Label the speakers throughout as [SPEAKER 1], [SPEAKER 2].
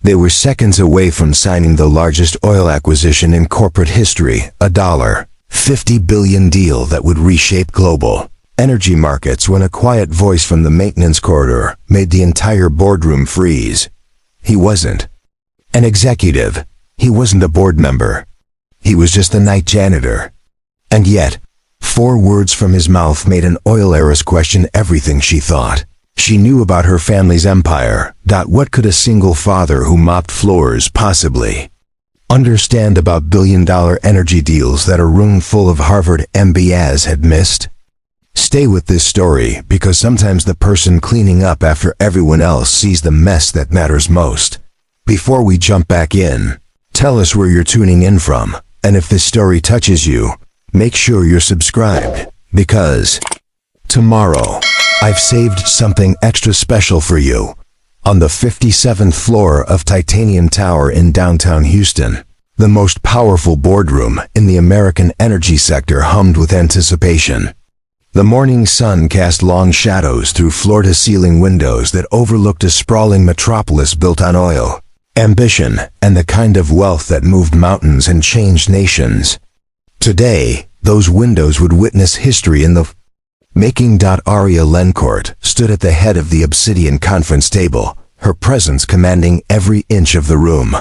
[SPEAKER 1] They were seconds away from signing the largest oil acquisition in corporate history, a $50 billion deal that would reshape global energy markets when a quiet voice from the maintenance corridor made the entire boardroom freeze. He wasn't an executive. He wasn't a board member. He was just the night janitor. And yet, 4 words from his mouth made an oil heiress question everything she thought. She knew about her family's empire. What could a single father who mopped floors possibly understand about billion-dollar energy deals that a room full of Harvard MBAs had missed? Stay with this story, because sometimes the person cleaning up after everyone else sees the mess that matters most. Before we jump back in, tell us where you're tuning in from, and if this story touches you, make sure you're subscribed, because tomorrow, I've saved something extra special for you. On the 57th floor of Titanium Tower in downtown Houston, the most powerful boardroom in the American energy sector hummed with anticipation. The morning sun cast long shadows through floor-to-ceiling windows that overlooked a sprawling metropolis built on oil, ambition, and the kind of wealth that moved mountains and changed nations. Today, those windows would witness history in the making. Aria Lencourt stood at the head of the obsidian conference table, her presence commanding every inch of the room.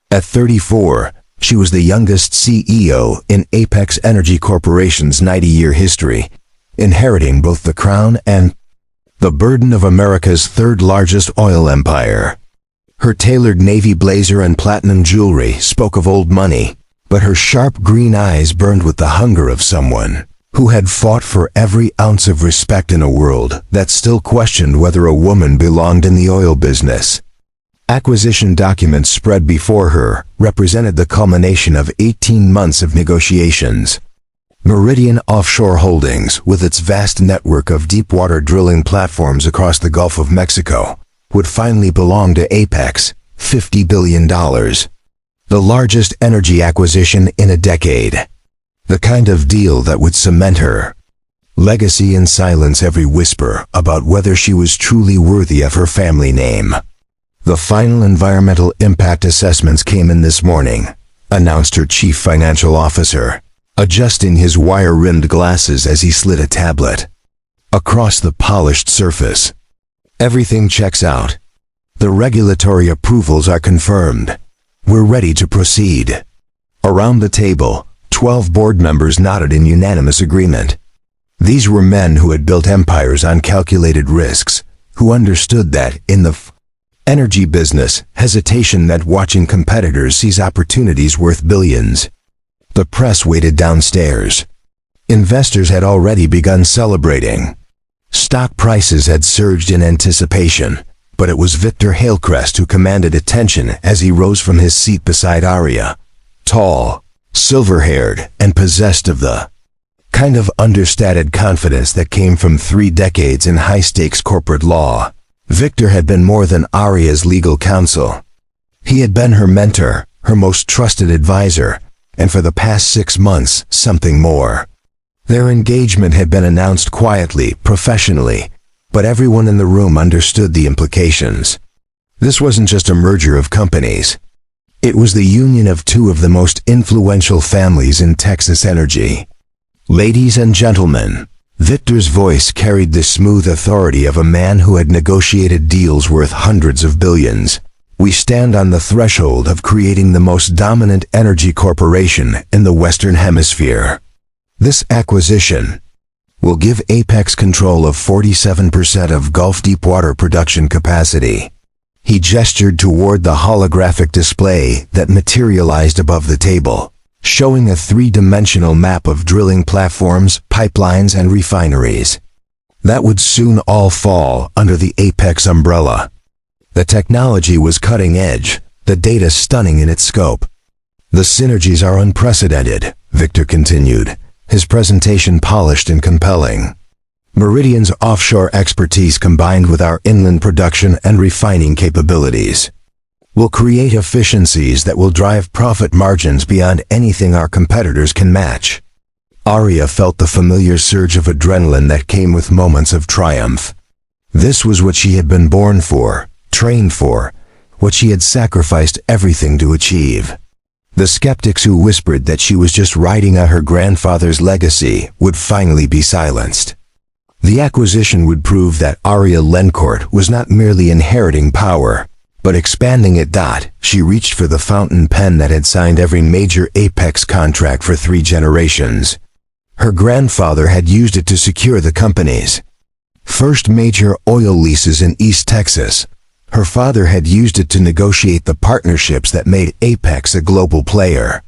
[SPEAKER 1] At 34, she was the youngest CEO in Apex Energy Corporation's 90-year history, inheriting both the crown and the burden of America's third-largest oil empire. Her tailored navy blazer and platinum jewelry spoke of old money, but her sharp green eyes burned with the hunger of someone who had fought for every ounce of respect in a world that still questioned whether a woman belonged in the oil business. Acquisition documents spread before her represented the culmination of 18 months of negotiations. Meridian Offshore Holdings, with its vast network of deepwater drilling platforms across the Gulf of Mexico, would finally belong to Apex, $50 billion. The largest energy acquisition in a decade. The kind of deal that would cement her legacy and silence every whisper about whether she was truly worthy of her family name. The final environmental impact assessments came in this morning, announced her chief financial officer, adjusting his wire-rimmed glasses as he slid a tablet across the polished surface. Everything checks out. The regulatory approvals are confirmed. We're ready to proceed. Around the table, 12 board members nodded in unanimous agreement. These were men who had built empires on calculated risks, who understood that, in the energy business, hesitation meant watching competitors seize opportunities worth billions. The press waited downstairs. Investors had already begun celebrating. Stock prices had surged in anticipation, but it was Victor Heiress who commanded attention as he rose from his seat beside Aria. Tall, silver-haired, and possessed of the kind of understated confidence that came from 3 decades in high-stakes corporate law. Victor had been more than Aria's legal counsel. He had been her mentor, her most trusted advisor, and for the past 6 months, something more. Their engagement had been announced quietly, professionally, but everyone in the room understood the implications. This wasn't just a merger of companies. It was the union of 2 of the most influential families in Texas energy. Ladies and gentlemen, Victor's voice carried the smooth authority of a man who had negotiated deals worth hundreds of billions. We stand on the threshold of creating the most dominant energy corporation in the Western Hemisphere. This acquisition will give Apex control of 47% of Gulf deepwater production capacity. He gestured toward the holographic display that materialized above the table, showing a 3-dimensional map of drilling platforms, pipelines, and refineries. That would soon all fall under the Apex umbrella. The technology was cutting edge, the data stunning in its scope. The synergies are unprecedented, Victor continued, his presentation polished and compelling. Meridian's offshore expertise combined with our inland production and refining capabilities will create efficiencies that will drive profit margins beyond anything our competitors can match. Aria felt the familiar surge of adrenaline that came with moments of triumph. This was what she had been born for, trained for, what she had sacrificed everything to achieve. The skeptics who whispered that she was just riding out her grandfather's legacy would finally be silenced. The acquisition would prove that Aria Lencourt was not merely inheriting power, but expanding it. She reached for the fountain pen that had signed every major Apex contract for 3 generations. Her grandfather had used it to secure the company's first major oil leases in East Texas. Her father had used it to negotiate the partnerships that made Apex a global player.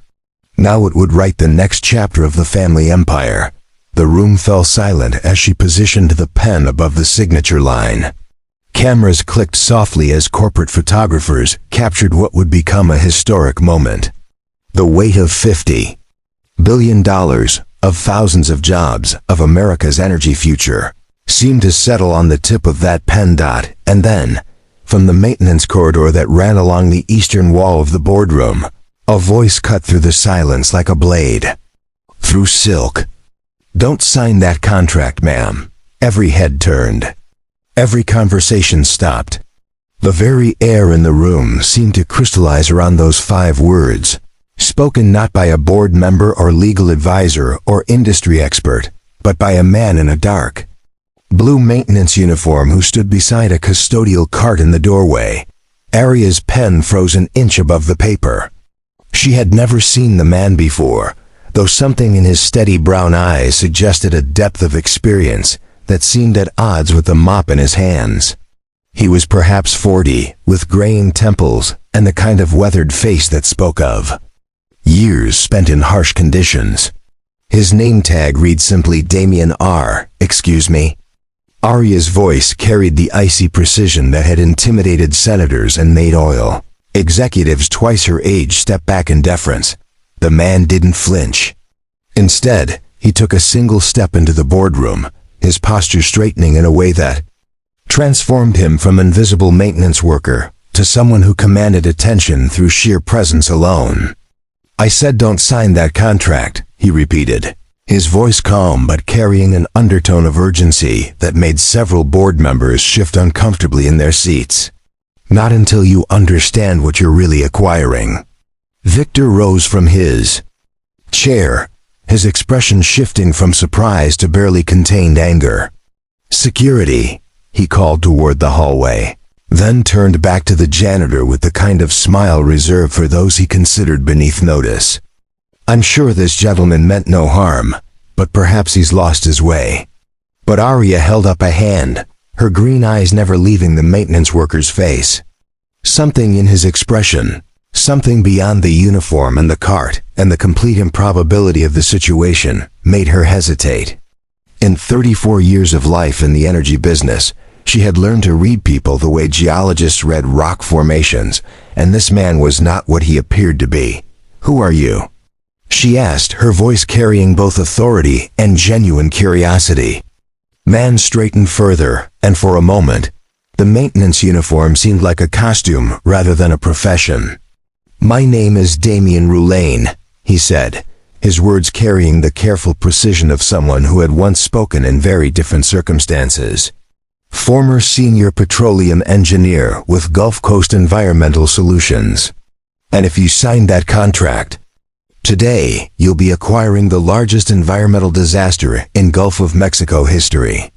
[SPEAKER 1] Now it would write the next chapter of the family empire. The room fell silent as she positioned the pen above the signature line. Cameras clicked softly as corporate photographers captured what would become a historic moment. The weight of $50 billion, of thousands of jobs, of America's energy future, seemed to settle on the tip of that pen. And then, from the maintenance corridor that ran along the eastern wall of the boardroom, a voice cut through the silence like a blade. Through silk. "Don't sign that contract, ma'am." Every head turned. Every conversation stopped. The very air in the room seemed to crystallize around those 5 words, spoken not by a board member or legal advisor or industry expert, but by a man in a dark blue maintenance uniform who stood beside a custodial cart in the doorway. Aria's pen froze an inch above the paper. She had never seen the man before, though something in his steady brown eyes suggested a depth of experience that seemed at odds with the mop in his hands. He was perhaps 40, with graying temples and the kind of weathered face that spoke of years spent in harsh conditions. His name tag read simply Damien R. "Excuse me." Aria's voice carried the icy precision that had intimidated senators and made oil executives twice her age step back in deference. The man didn't flinch. Instead, he took a single step into the boardroom, his posture straightening in a way that transformed him from invisible maintenance worker to someone who commanded attention through sheer presence alone. "I said don't sign that contract," he repeated, his voice calm but carrying an undertone of urgency that made several board members shift uncomfortably in their seats. "Not until you understand what you're really acquiring." Victor rose from his chair, his expression shifting from surprise to barely contained anger. "Security," he called toward the hallway, then turned back to the janitor with the kind of smile reserved for those he considered beneath notice. "I'm sure this gentleman meant no harm, but perhaps he's lost his way." But Aria held up a hand, her green eyes never leaving the maintenance worker's face. Something in his expression, something beyond the uniform and the cart, and the complete improbability of the situation, made her hesitate. In 34 years of life in the energy business, she had learned to read people the way geologists read rock formations, and this man was not what he appeared to be. "Who are you?" she asked, her voice carrying both authority and genuine curiosity. Man straightened further, and for a moment, the maintenance uniform seemed like a costume rather than a profession. "My name is Damien Roulaine," he said, his words carrying the careful precision of someone who had once spoken in very different circumstances. "Former senior petroleum engineer with Gulf Coast Environmental Solutions. And if you signed that contract, today you'll be acquiring the largest environmental disaster in Gulf of Mexico history."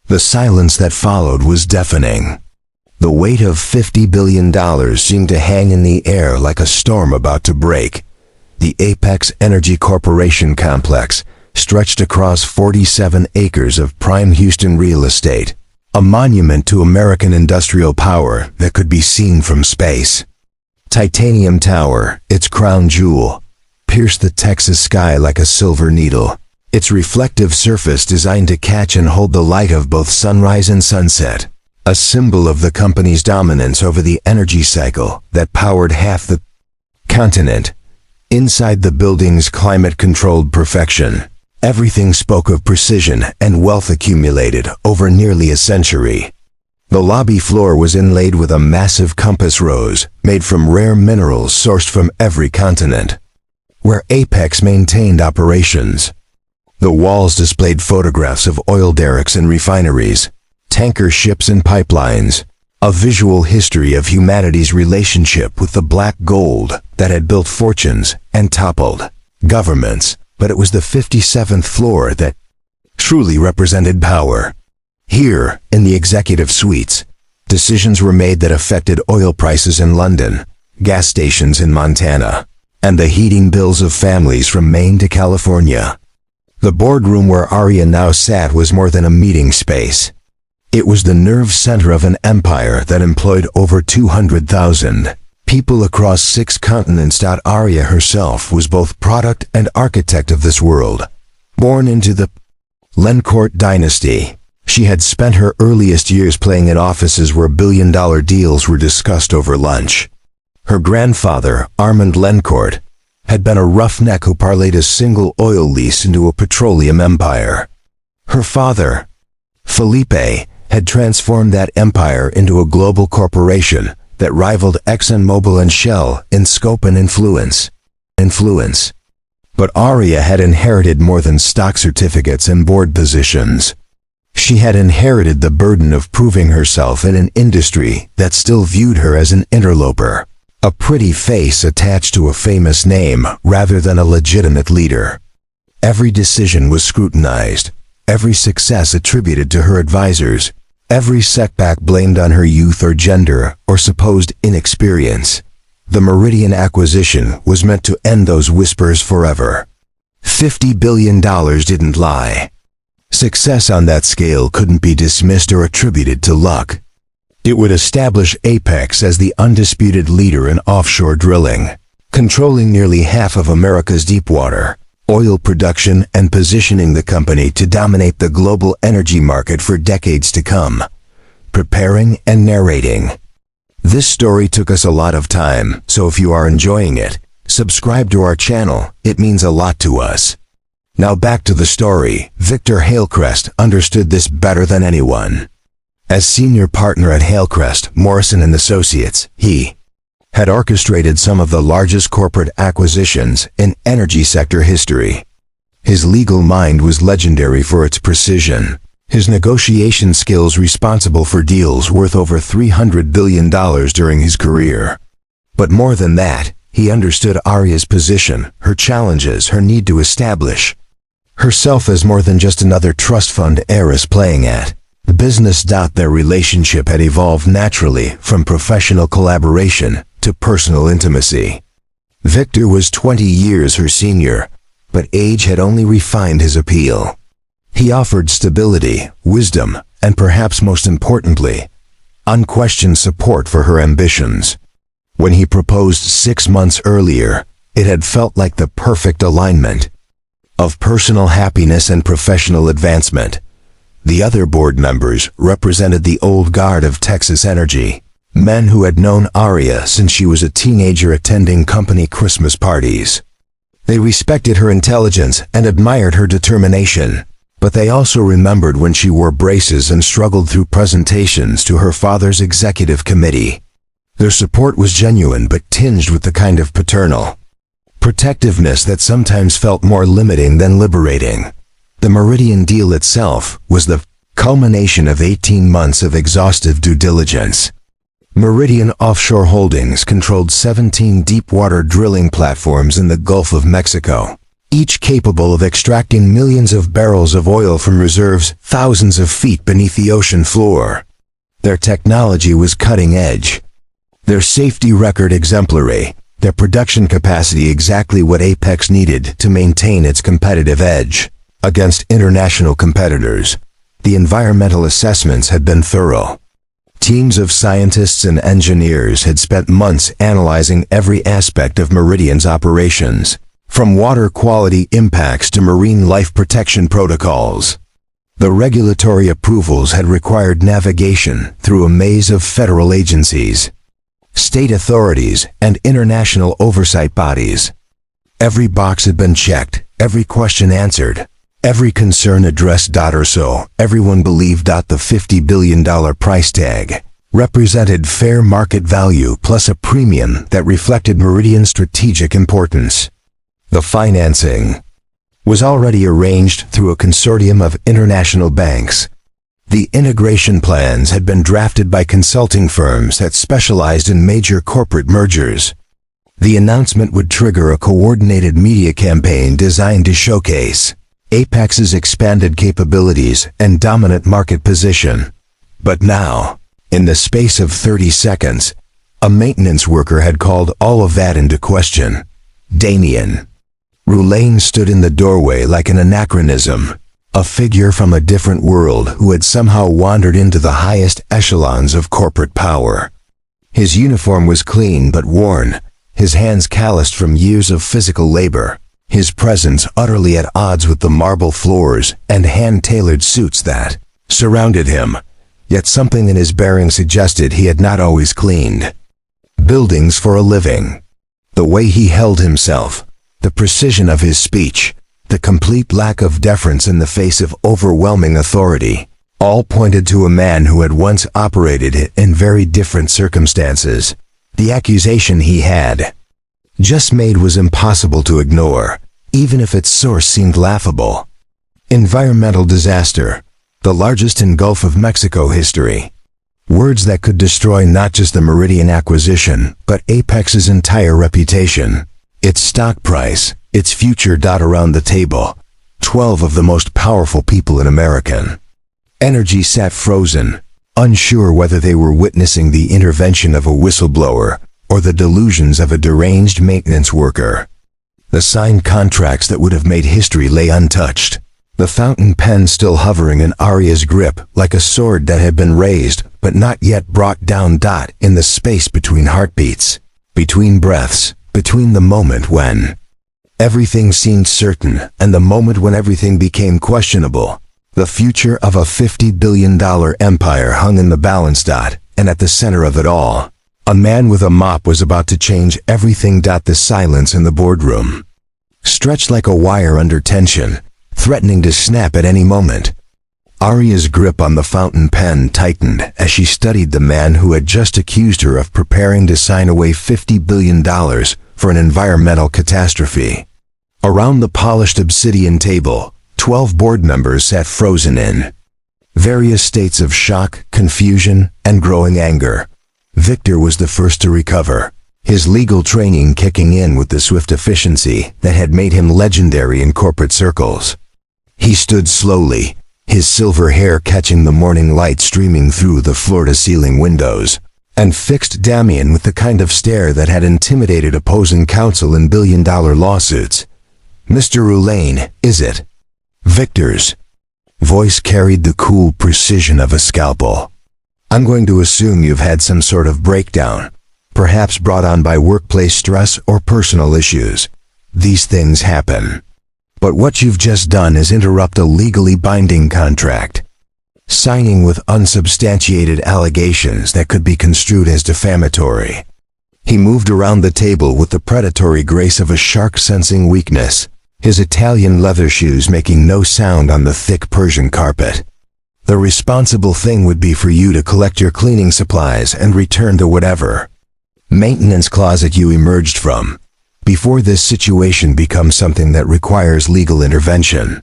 [SPEAKER 1] The silence that followed was deafening. The weight of $50 billion seemed to hang in the air like a storm about to break. The Apex Energy Corporation complex stretched across 47 acres of prime Houston real estate, a monument to American industrial power that could be seen from space. Titanium Tower, its crown jewel, pierced the Texas sky like a silver needle, its reflective surface designed to catch and hold the light of both sunrise and sunset, a symbol of the company's dominance over the energy cycle that powered half the continent. Inside the building's climate-controlled perfection, everything spoke of precision and wealth accumulated over nearly a century. The lobby floor was inlaid with a massive compass rose made from rare minerals sourced from every continent, where Apex maintained operations. The walls displayed photographs of oil derricks and refineries, tanker ships and pipelines, A visual history of humanity's relationship with the black gold that had built fortunes and toppled governments, but it was the 57th floor that truly represented power. Here, in the executive suites, decisions were made that affected oil prices in London, gas stations in Montana, and the heating bills of families from Maine to California. The boardroom where Arya now sat was more than a meeting space. It was the nerve center of an empire that employed over 200,000 people across 6 continents. Arya herself was both product and architect of this world. Born into the Lencourt dynasty, she had spent her earliest years playing in offices where billion-dollar deals were discussed over lunch. Her grandfather, Armand Lencourt, had been a roughneck who parlayed a single oil lease into a petroleum empire. Her father, Philippe, had transformed that empire into a global corporation that rivaled ExxonMobil and Shell in scope and influence. But Arya had inherited more than stock certificates and board positions. She had inherited the burden of proving herself in an industry that still viewed her as an interloper, a pretty face attached to a famous name rather than a legitimate leader. Every decision was scrutinized, every success attributed to her advisors, every setback blamed on her youth or gender or supposed inexperience. The Meridian acquisition was meant to end those whispers forever. $50 billion didn't lie. Success on that scale couldn't be dismissed or attributed to luck. It would establish Apex as the undisputed leader in offshore drilling, controlling nearly half of America's deepwater oil production and positioning the company to dominate the global energy market for decades to come. Preparing and narrating. This story took us a lot of time, so if you are enjoying it, subscribe to our channel. It means a lot to us. Now back to the story. Victor Hailcrest understood this better than anyone. As senior partner at Hailcrest, Morrison & Associates, he had orchestrated some of the largest corporate acquisitions in energy sector history. His legal mind was legendary for its precision. His negotiation skills responsible for deals worth over $300 billion during his career. But more than that, he understood Arya's position, her challenges, her need to establish herself as more than just another trust fund heiress playing at the business. Their relationship had evolved naturally from professional collaboration to personal intimacy. Victor was 20 years her senior, but age had only refined his appeal. He offered stability, wisdom, and perhaps most importantly, unquestioned support for her ambitions. When he proposed 6 months earlier, it had felt like the perfect alignment of personal happiness and professional advancement. The other board members represented the old guard of Texas Energy, men who had known Arya since she was a teenager attending company Christmas parties. They respected her intelligence and admired her determination, but they also remembered when she wore braces and struggled through presentations to her father's executive committee. Their support was genuine but tinged with the kind of paternal protectiveness that sometimes felt more limiting than liberating. The Meridian deal itself was the culmination of 18 months of exhaustive due diligence. Meridian Offshore Holdings controlled 17 deepwater drilling platforms in the Gulf of Mexico, each capable of extracting millions of barrels of oil from reserves thousands of feet beneath the ocean floor. Their technology was cutting edge, their safety record exemplary, their production capacity exactly what Apex needed to maintain its competitive edge against international competitors. The environmental assessments had been thorough. Teams of scientists and engineers had spent months analyzing every aspect of Meridian's operations, from water quality impacts to marine life protection protocols. The regulatory approvals had required navigation through a maze of federal agencies, state authorities, and international oversight bodies. Every box had been checked, every question answered, every concern addressed. Or so everyone believed. The $50 billion price tag represented fair market value plus a premium that reflected Meridian's strategic importance. The financing was already arranged through a consortium of international banks. The integration plans had been drafted by consulting firms that specialized in major corporate mergers. The announcement would trigger a coordinated media campaign designed to showcase Apex's expanded capabilities and dominant market position. But now, in the space of 30 seconds, a maintenance worker had called all of that into question. Damien Roulaine stood in the doorway like an anachronism, a figure from a different world who had somehow wandered into the highest echelons of corporate power. His uniform was clean but worn, his hands calloused from years of physical labor, his presence utterly at odds with the marble floors and hand-tailored suits that surrounded him, yet something in his bearing suggested he had not always cleaned buildings for a living. The way he held himself, the precision of his speech, the complete lack of deference in the face of overwhelming authority, all pointed to a man who had once operated in very different circumstances. The accusation he had just made was impossible to ignore, even if its source seemed laughable. Environmental disaster, the largest in Gulf of Mexico history. Words that could destroy not just the Meridian acquisition, but Apex's entire reputation, its stock price, its future. Around the table, 12 of the most powerful people in American energy sat frozen, unsure whether they were witnessing the intervention of a whistleblower or the delusions of a deranged maintenance worker. The signed contracts that would have made history lay untouched, the fountain pen still hovering in Arya's grip like a sword that had been raised but not yet brought down. In the space between heartbeats, between breaths, between the moment when everything seemed certain and the moment when everything became questionable, the future of a $50 billion empire hung in the balance. And at the center of it all, a man with a mop was about to change everything. The silence in the boardroom stretched like a wire under tension, threatening to snap at any moment. Arya's grip on the fountain pen tightened as she studied the man who had just accused her of preparing to sign away $50 billion for an environmental catastrophe. Around the polished obsidian table, 12 board members sat frozen in various states of shock, confusion, and growing anger. Victor was the first to recover, his legal training kicking in with the swift efficiency that had made him legendary in corporate circles. He stood slowly, his silver hair catching the morning light streaming through the floor-to-ceiling windows, and fixed Damien with the kind of stare that had intimidated opposing counsel in billion-dollar lawsuits. "Mr. Roulaine, is it?" Victor's voice carried the cool precision of a scalpel. "I'm going to assume you've had some sort of breakdown, perhaps brought on by workplace stress or personal issues. These things happen. But what you've just done is interrupt a legally binding contract, signing with unsubstantiated allegations that could be construed as defamatory." He moved around the table with the predatory grace of a shark sensing weakness, his Italian leather shoes making no sound on the thick Persian carpet. "The responsible thing would be for you to collect your cleaning supplies and return to whatever maintenance closet you emerged from, before this situation becomes something that requires legal intervention."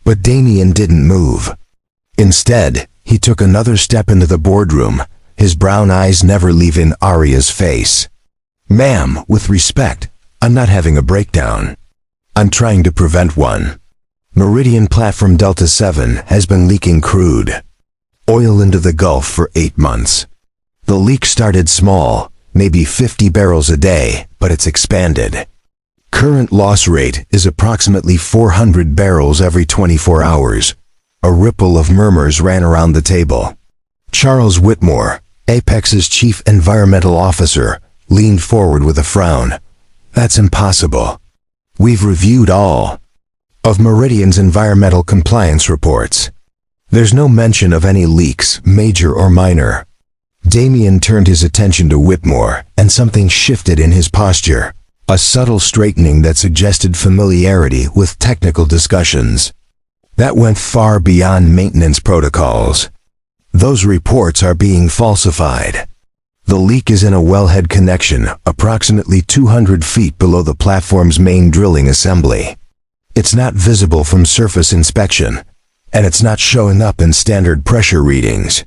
[SPEAKER 1] But Damien didn't move. Instead, he took another step into the boardroom, his brown eyes never leaving Arya's face. "Ma'am, with respect, I'm not having a breakdown. I'm trying to prevent one. Meridian Platform Delta 7 has been leaking crude oil into the Gulf for 8 months. The leak started small, maybe 50 barrels a day, but it's expanded. Current loss rate is approximately 400 barrels every 24 hours. A ripple of murmurs ran around the table. Charles Whitmore, Apex's chief environmental officer, leaned forward with a frown. "That's impossible. We've reviewed all of Meridian's environmental compliance reports. There's no mention of any leaks, major or minor." Damien turned his attention to Whitmore, and something shifted in his posture, a subtle straightening that suggested familiarity with technical discussions. That went far beyond maintenance protocols. "Those reports are being falsified. The leak is in a wellhead connection, approximately 200 feet below the platform's main drilling assembly. It's not visible from surface inspection, And it's not showing up in standard pressure readings.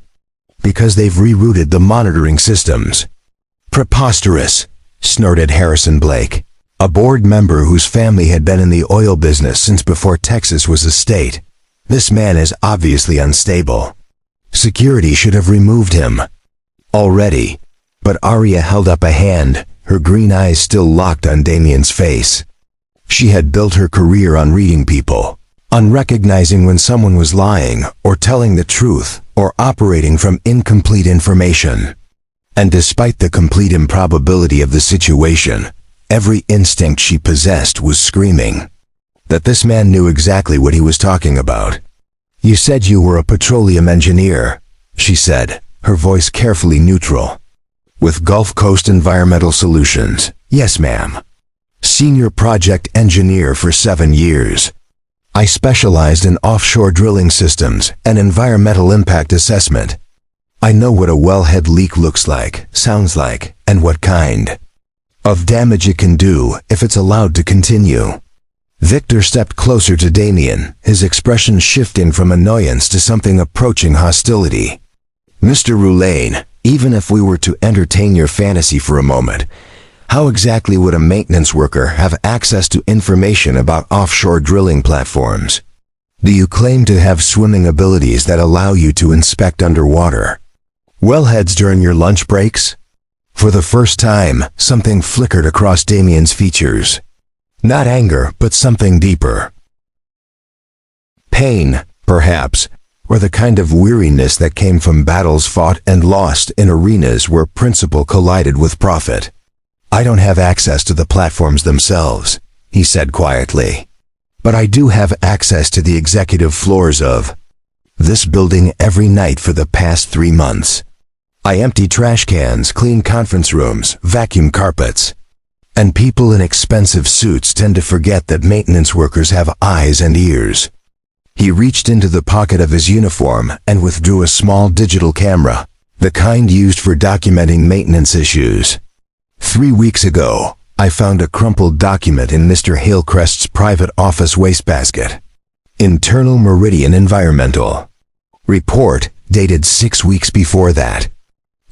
[SPEAKER 1] Because they've rerouted the monitoring systems. Preposterous, snorted Harrison Blake, a board member whose family had been in the oil business since before Texas was a state. This man is obviously unstable. Security should have removed him. Already. But Arya held up a hand, her green eyes still locked on Damien's face. She had built her career on reading people, on recognizing when someone was lying, or telling the truth, or operating from incomplete information. And despite the complete improbability of the situation, every instinct she possessed was screaming that this man knew exactly what he was talking about. "You said you were a petroleum engineer," she said, her voice carefully neutral. "With Gulf Coast Environmental Solutions." "Yes, ma'am." "Senior project engineer for 7 years. I specialized in offshore drilling systems and environmental impact assessment. I know what a wellhead leak looks like, sounds like, and what kind of damage it can do if it's allowed to continue." Victor stepped closer to Damien, his expression shifting from annoyance to something approaching hostility. "Mr. Roulaine, even if we were to entertain your fantasy for a moment, how exactly would a maintenance worker have access to information about offshore drilling platforms? Do you claim to have swimming abilities that allow you to inspect underwater wellheads during your lunch breaks?" For the first time, something flickered across Damien's features. Not anger, but something deeper. Pain, perhaps, or the kind of weariness that came from battles fought and lost in arenas where principle collided with profit. "I don't have access to the platforms themselves," he said quietly. "But I do have access to the executive floors of this building every night for the past 3 months. I empty trash cans, clean conference rooms, vacuum carpets. And people in expensive suits tend to forget that maintenance workers have eyes and ears." He reached into the pocket of his uniform and withdrew a small digital camera, the kind used for documenting maintenance issues. 3 weeks ago, I found a crumpled document in Mr. Hailcrest's private office wastebasket. Internal Meridian Environmental Report, dated 6 weeks before that.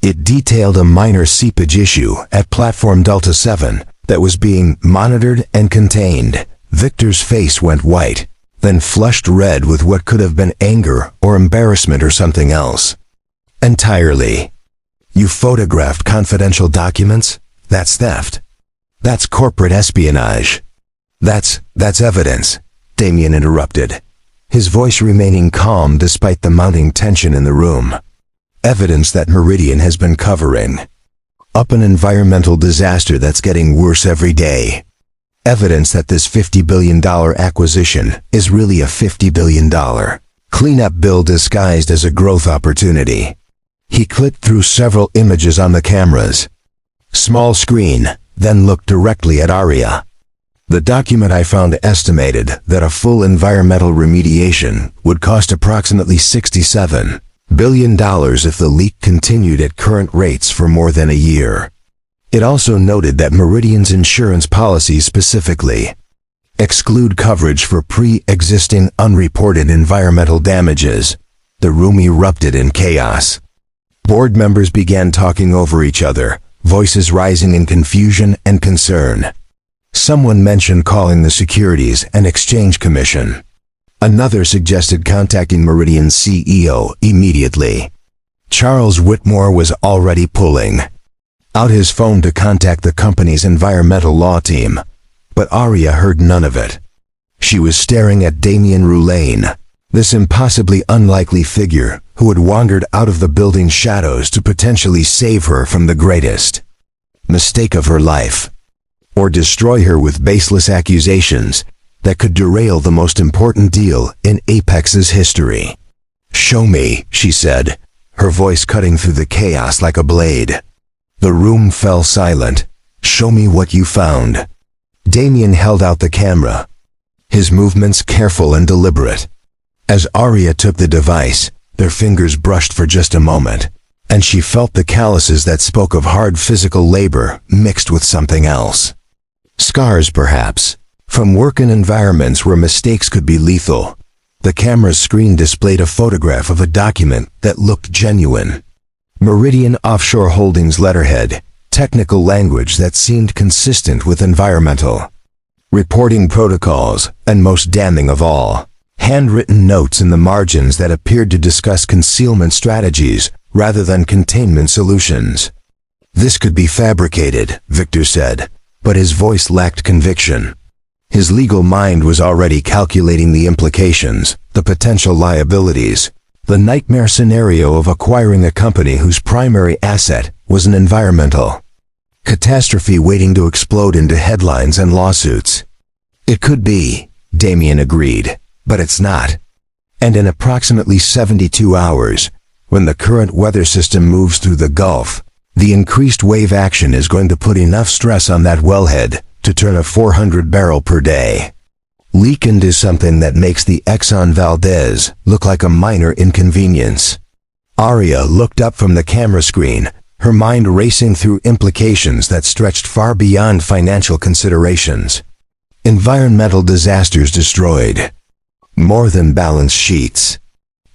[SPEAKER 1] It detailed a minor seepage issue at Platform Delta 7 that was being monitored and contained. Victor's face went white, then flushed red with what could have been anger or embarrassment or something else. "Entirely. You photographed confidential documents? That's theft. That's corporate espionage. That's evidence," Damien interrupted, his voice remaining calm despite the mounting tension in the room. "Evidence that Meridian has been covering up an environmental disaster that's getting worse every day. Evidence that this $50 billion acquisition is really a $50 billion cleanup bill disguised as a growth opportunity." He clicked through several images on the cameras. Small screen, then looked directly at Arya. "The document I found estimated that a full environmental remediation would cost approximately $67 billion if the leak continued at current rates for more than a year. It also noted that Meridian's insurance policies specifically exclude coverage for pre-existing unreported environmental damages." The room erupted in chaos. Board members began talking over each other, voices rising in confusion and concern. Someone mentioned calling the Securities and Exchange Commission. Another suggested contacting Meridian's CEO immediately. Charles Whitmore was already pulling out his phone to contact the company's environmental law team, but Arya heard none of it. She was staring at Damien Roulaine, this impossibly unlikely figure who had wandered out of the building's shadows to potentially save her from the greatest mistake of her life, or destroy her with baseless accusations that could derail the most important deal in Apex's history. "Show me," she said, her voice cutting through the chaos like a blade. The room fell silent. "Show me what you found." Damien held out the camera, his movements careful and deliberate. As Arya took the device, their fingers brushed for just a moment, and she felt the calluses that spoke of hard physical labor mixed with something else. Scars, perhaps, from work in environments where mistakes could be lethal. The camera's screen displayed a photograph of a document that looked genuine. Meridian Offshore Holdings letterhead, technical language that seemed consistent with environmental reporting protocols, and most damning of all, handwritten notes in the margins that appeared to discuss concealment strategies rather than containment solutions. This could be fabricated, Victor said, but his voice lacked conviction. His legal mind was already calculating the implications, the potential liabilities, the nightmare scenario of acquiring a company whose primary asset was an environmental catastrophe waiting to explode into headlines and lawsuits. It could be, Damien agreed, but it's not. And in approximately 72 hours, when the current weather system moves through the Gulf, the increased wave action is going to put enough stress on that wellhead to turn a 400 barrel per day leak into something that makes the Exxon Valdez look like a minor inconvenience. Aria looked up from the camera screen, her mind racing through implications that stretched far beyond financial considerations. Environmental disasters destroyed more than balance sheets.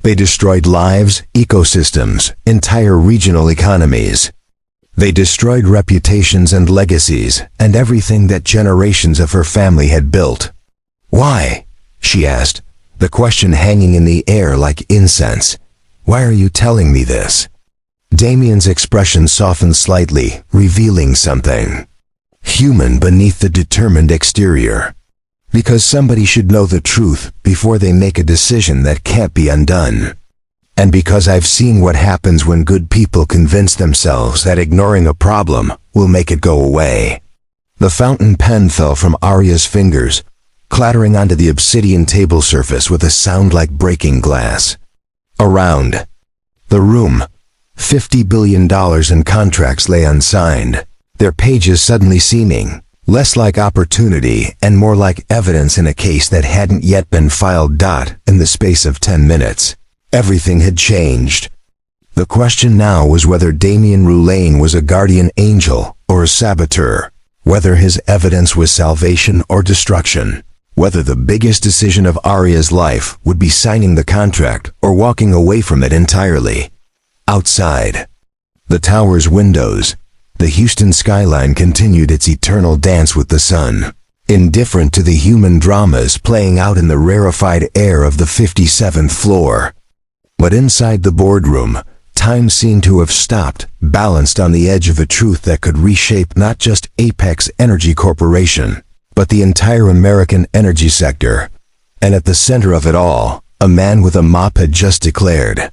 [SPEAKER 1] They destroyed lives, ecosystems, entire regional economies. They destroyed reputations and legacies, and everything that generations of her family had built. Why? She asked, the question hanging in the air like incense. Why are you telling me this? Damien's expression softened slightly, revealing something human beneath the determined exterior. Because somebody should know the truth before they make a decision that can't be undone. And because I've seen what happens when good people convince themselves that ignoring a problem will make it go away. The fountain pen fell from Aria's fingers, clattering onto the obsidian table surface with a sound like breaking glass. Around the room, $50 billion in contracts lay unsigned, their pages suddenly seeming less like opportunity and more like evidence in a case that hadn't yet been filed. In the space of 10 minutes, everything had changed. The question now was whether Damien Rouleau was a guardian angel or a saboteur, whether his evidence was salvation or destruction, whether the biggest decision of Aria's life would be signing the contract or walking away from it entirely. Outside the tower's windows, the Houston skyline continued its eternal dance with the sun, indifferent to the human dramas playing out in the rarefied air of the 57th floor. But inside the boardroom, time seemed to have stopped, balanced on the edge of a truth that could reshape not just Apex Energy Corporation, but the entire American energy sector. And at the center of it all, a man with a mop had just declared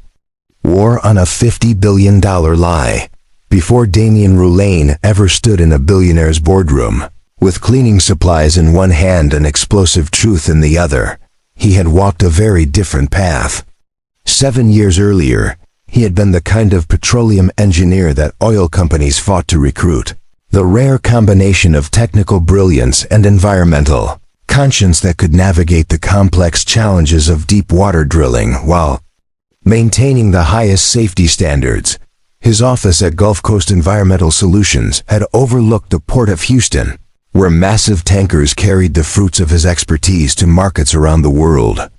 [SPEAKER 1] war on a $50 billion lie. Before Damien Rouleau ever stood in a billionaire's boardroom, with cleaning supplies in one hand and explosive truth in the other, he had walked a very different path. 7 years earlier, he had been the kind of petroleum engineer that oil companies fought to recruit, the rare combination of technical brilliance and environmental conscience that could navigate the complex challenges of deep water drilling while maintaining the highest safety standards. His office at Gulf Coast Environmental Solutions had overlooked the port of Houston, where massive tankers carried the fruits of his expertise to markets around the world.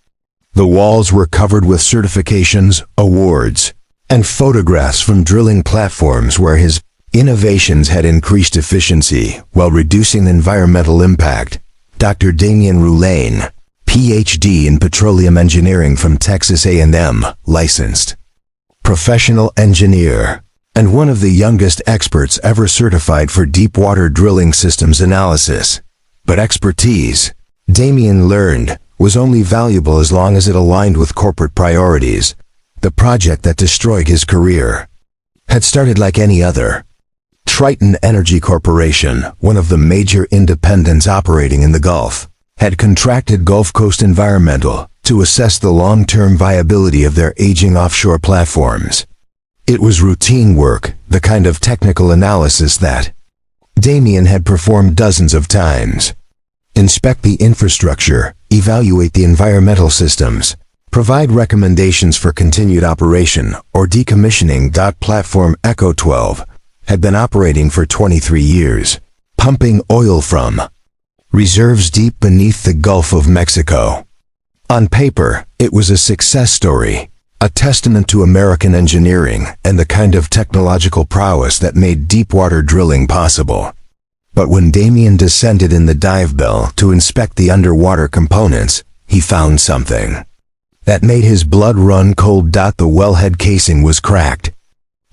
[SPEAKER 1] The walls were covered with certifications, awards, and photographs from drilling platforms where his innovations had increased efficiency while reducing environmental impact. Dr. Damien Rouleau, Ph.D. in petroleum engineering from Texas A&M, licensed professional engineer, and one of the youngest experts ever certified for deep water drilling systems analysis. But expertise, Damien learned, was only valuable as long as it aligned with corporate priorities. The project that destroyed his career had started like any other. Triton Energy Corporation, one of the major independents operating in the Gulf, had contracted Gulf Coast Environmental to assess the long-term viability of their aging offshore platforms. It was routine work, the kind of technical analysis that Damien had performed dozens of times. Inspect the infrastructure, evaluate the environmental systems, provide recommendations for continued operation or decommissioning. Platform Echo 12 had been operating for 23 years, pumping oil from reserves deep beneath the Gulf of Mexico. On paper, it was a success story, a testament to American engineering and the kind of technological prowess that made deep-water drilling possible. But when Damien descended in the dive bell to inspect the underwater components, he found something that made his blood run cold. The wellhead casing was cracked.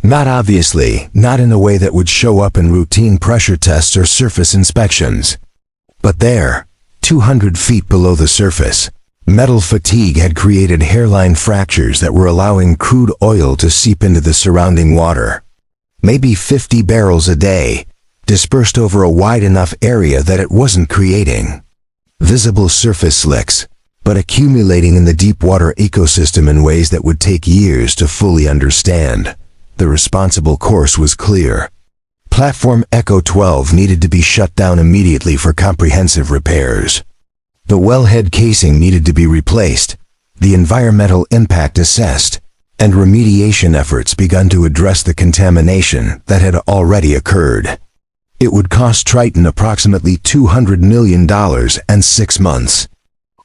[SPEAKER 1] Not obviously, not in a way that would show up in routine pressure tests or surface inspections. But there, 200 feet below the surface, metal fatigue had created hairline fractures that were allowing crude oil to seep into the surrounding water. Maybe 50 barrels a day, dispersed over a wide enough area that it wasn't creating visible surface slicks, but accumulating in the deep water ecosystem in ways that would take years to fully understand. The responsible course was clear. Platform Echo 12 needed to be shut down immediately for comprehensive repairs. The wellhead casing needed to be replaced, the environmental impact assessed, and remediation efforts begun to address the contamination that had already occurred. It would cost Triton approximately $200 million and 6 months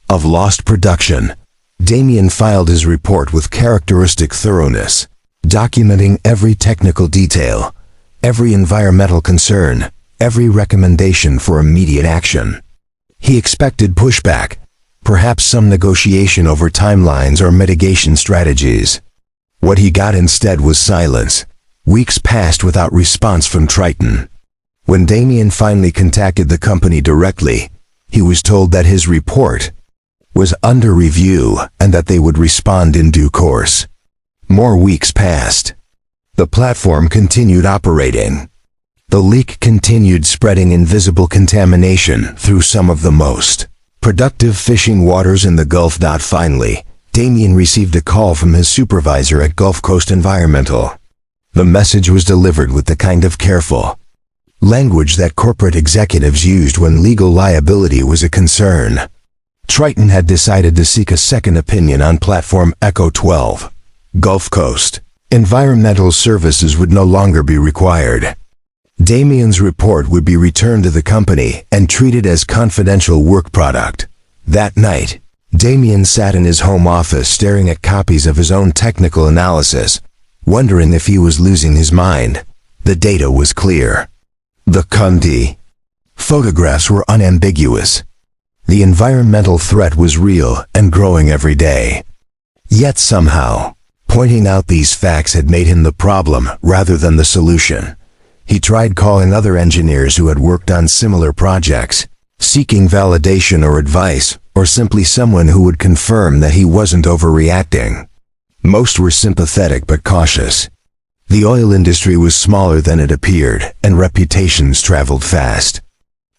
[SPEAKER 1] of lost production. Damien filed his report with characteristic thoroughness, documenting every technical detail, every environmental concern, every recommendation for immediate action. He expected pushback, perhaps some negotiation over timelines or mitigation strategies. What he got instead was silence. Weeks passed without response from Triton. When Damien finally contacted the company directly, he was told that his report was under review and that they would respond in due course. More weeks passed. The platform continued operating. The leak continued spreading invisible contamination through some of the most productive fishing waters in the Gulf. Finally, Damien received a call from his supervisor at Gulf Coast Environmental. The message was delivered with the kind of careful language that corporate executives used when legal liability was a concern. Triton had decided to seek a second opinion on Platform Echo 12. Gulf Coast Environmental Services would no longer be required. Damien's report would be returned to the company and treated as confidential work product. That night, Damien sat in his home office staring at copies of his own technical analysis, wondering if he was losing his mind. The data was clear. The Conti photographs were unambiguous. The environmental threat was real and growing every day. Yet somehow, pointing out these facts had made him the problem rather than the solution. He tried calling other engineers who had worked on similar projects, seeking validation or advice, or simply someone who would confirm that he wasn't overreacting. Most were sympathetic but cautious. The oil industry was smaller than it appeared, and reputations traveled fast.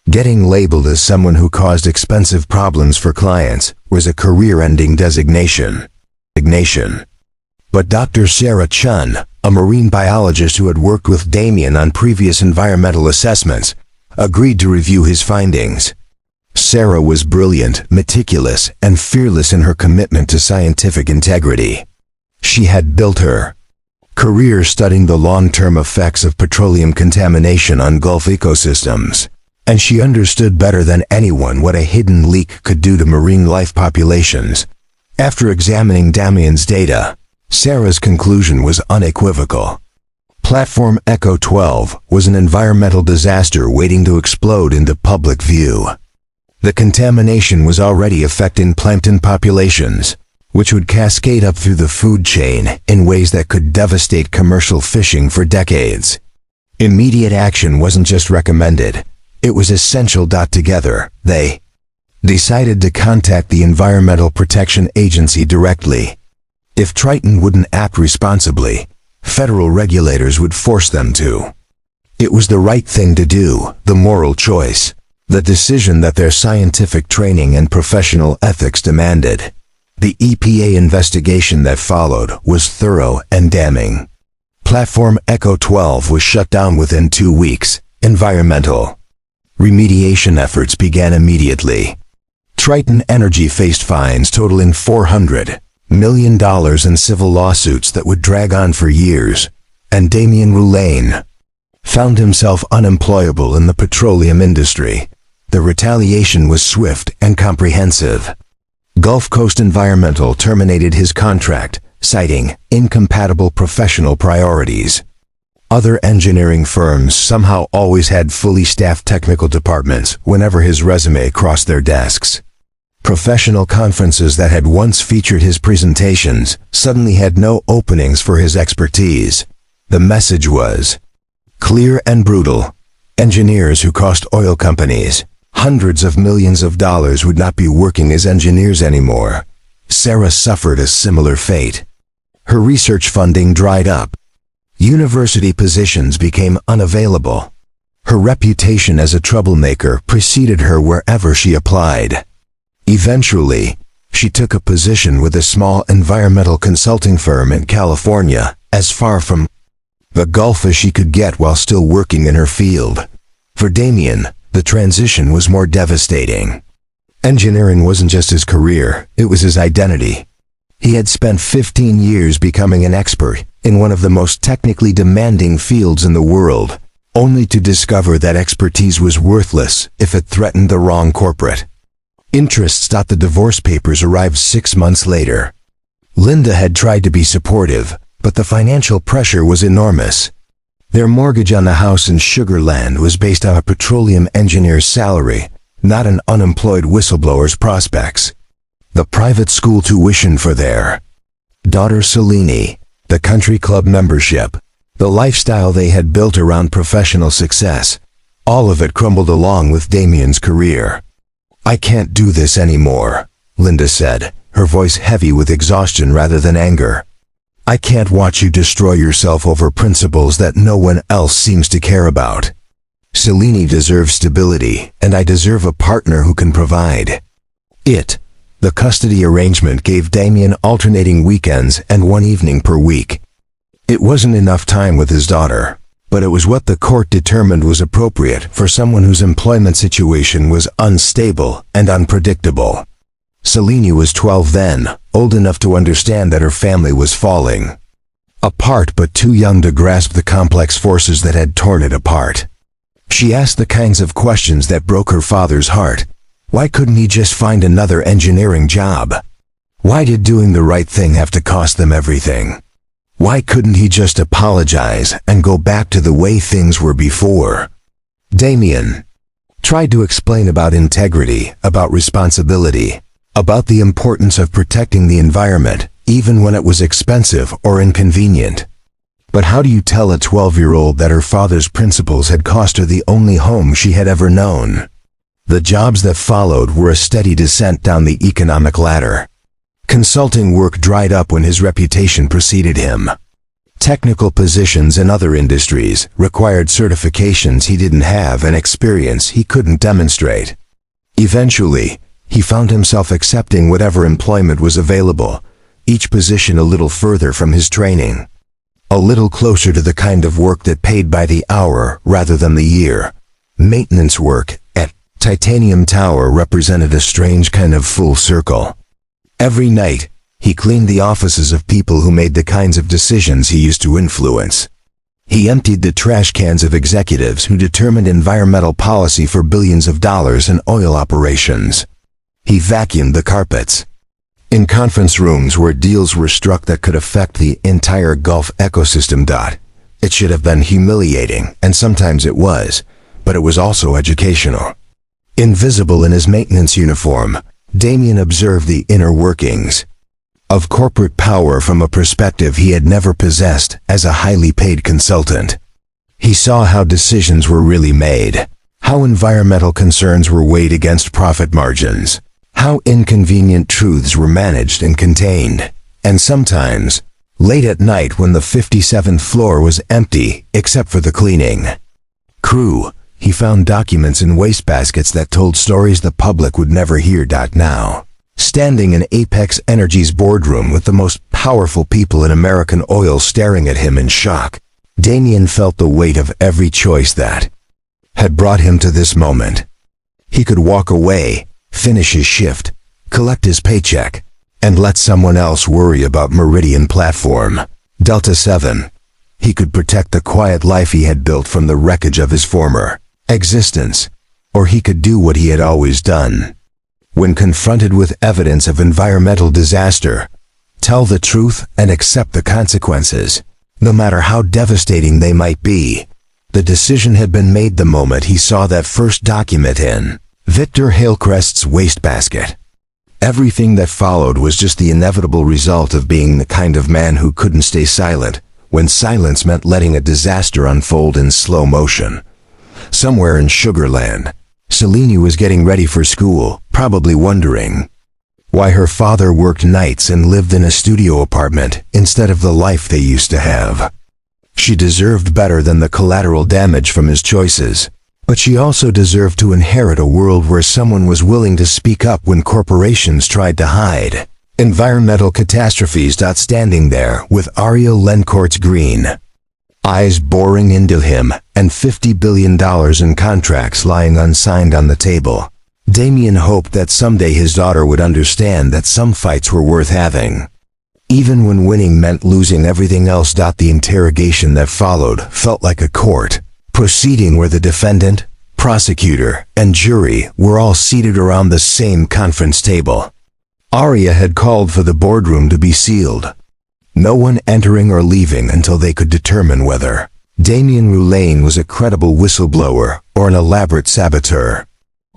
[SPEAKER 1] Getting labeled as someone who caused expensive problems for clients was a career-ending designation. But Dr. Sarah Chun, a marine biologist who had worked with Damien on previous environmental assessments, agreed to review his findings. Sarah was brilliant, meticulous, and fearless in her commitment to scientific integrity. She had built her career studying the long-term effects of petroleum contamination on Gulf ecosystems, and she understood better than anyone what a hidden leak could do to marine life populations. After examining Damien's data, Sarah's conclusion was unequivocal. Platform Echo 12 was an environmental disaster waiting to explode into public view. The contamination was already affecting plankton populations, which would cascade up through the food chain in ways that could devastate commercial fishing for decades. Immediate action wasn't just recommended, it was essential. Together, they decided to contact the Environmental Protection Agency directly. If Triton wouldn't act responsibly, federal regulators would force them to. It was the right thing to do, the moral choice, the decision that their scientific training and professional ethics demanded. The EPA investigation that followed was thorough and damning. Platform Echo 12 was shut down within 2 weeks. Environmental remediation efforts began immediately. Triton Energy faced fines totaling $400 million in civil lawsuits that would drag on for years, and Damien Roulean found himself unemployable in the petroleum industry. The retaliation was swift and comprehensive. Gulf Coast Environmental terminated his contract, citing incompatible professional priorities. Other engineering firms somehow always had fully staffed technical departments whenever his resume crossed their desks. Professional conferences that had once featured his presentations suddenly had no openings for his expertise. The message was clear and brutal. Engineers who cost oil companies hundreds of millions of dollars would not be working as engineers anymore. Sarah suffered a similar fate. Her research funding dried up. University positions became unavailable. Her reputation as a troublemaker preceded her wherever she applied. Eventually, she took a position with a small environmental consulting firm in California, as far from the Gulf as she could get while still working in her field. For Damien, the transition was more devastating. Engineering wasn't just his career, it was his identity. He had spent 15 years becoming an expert in one of the most technically demanding fields in the world, only to discover that expertise was worthless if it threatened the wrong corporate. Interests thought the divorce papers arrived 6 months later. Linda had tried to be supportive, but the financial pressure was enormous. Their mortgage on the house in Sugar Land was based on a petroleum engineer's salary, not an unemployed whistleblower's prospects. The private school tuition for their daughter Selene, the country club membership, the lifestyle they had built around professional success, all of it crumbled along with Damien's career. "I can't do this anymore," Linda said, her voice heavy with exhaustion rather than anger. "I can't watch you destroy yourself over principles that no one else seems to care about. Selene deserves stability, and I deserve a partner who can provide it." The custody arrangement gave Damien alternating weekends and one evening per week. It wasn't enough time with his daughter, but it was what the court determined was appropriate for someone whose employment situation was unstable and unpredictable. Selene was 12 then, old enough to understand that her family was falling apart but too young to grasp the complex forces that had torn it apart. She asked the kinds of questions that broke her father's heart. Why couldn't he just find another engineering job? Why did doing the right thing have to cost them everything? Why couldn't he just apologize and go back to the way things were before? Damien tried to explain about integrity, about responsibility, about the importance of protecting the environment, even when it was expensive or inconvenient. But how do you tell a 12-year-old that her father's principles had cost her the only home she had ever known? The jobs that followed were a steady descent down the economic ladder. Consulting work dried up when his reputation preceded him. Technical positions in other industries required certifications he didn't have and experience he couldn't demonstrate. Eventually, he found himself accepting whatever employment was available, each position a little further from his training, a little closer to the kind of work that paid by the hour rather than the year. Maintenance work at Titanium Tower represented a strange kind of full circle. Every night, he cleaned the offices of people who made the kinds of decisions he used to influence. He emptied the trash cans of executives who determined environmental policy for billions of dollars in oil operations. He vacuumed the carpets. In conference rooms where deals were struck that could affect the entire Gulf ecosystem. It should have been humiliating, and sometimes it was, but it was also educational. Invisible in his maintenance uniform, Damien observed the inner workings of corporate power from a perspective he had never possessed as a highly paid consultant. He saw how decisions were really made, how environmental concerns were weighed against profit margins, how inconvenient truths were managed and contained, and sometimes, late at night when the 57th floor was empty except for the cleaning crew, he found documents in wastebaskets that told stories the public would never hear. Now, standing in Apex Energy's boardroom with the most powerful people in American oil staring at him in shock, Damien felt the weight of every choice that had brought him to this moment. He could walk away, finish his shift, collect his paycheck, and let someone else worry about Meridian Platform, Delta 7. He could protect the quiet life he had built from the wreckage of his former existence, or he could do what he had always done. When confronted with evidence of environmental disaster, tell the truth and accept the consequences, no matter how devastating they might be. The decision had been made the moment he saw that first document in Victor Hillcrest's wastebasket. Everything that followed was just the inevitable result of being the kind of man who couldn't stay silent when silence meant letting a disaster unfold in slow motion. Somewhere in Sugarland, Selene was getting ready for school, probably wondering why her father worked nights and lived in a studio apartment instead of the life they used to have. She deserved better than the collateral damage from his choices, but she also deserved to inherit a world where someone was willing to speak up when corporations tried to hide. Environmental catastrophes. Standing there with Ariel Lencourt's green eyes boring into him and $50 billion in contracts lying unsigned on the table, Damien hoped that someday his daughter would understand that some fights were worth having, even when winning meant losing everything else. The interrogation that followed felt like a court proceeding where the defendant, prosecutor, and jury were all seated around the same conference table. Arya had called for the boardroom to be sealed. No one entering or leaving until they could determine whether Damien Rouleau was a credible whistleblower or an elaborate saboteur.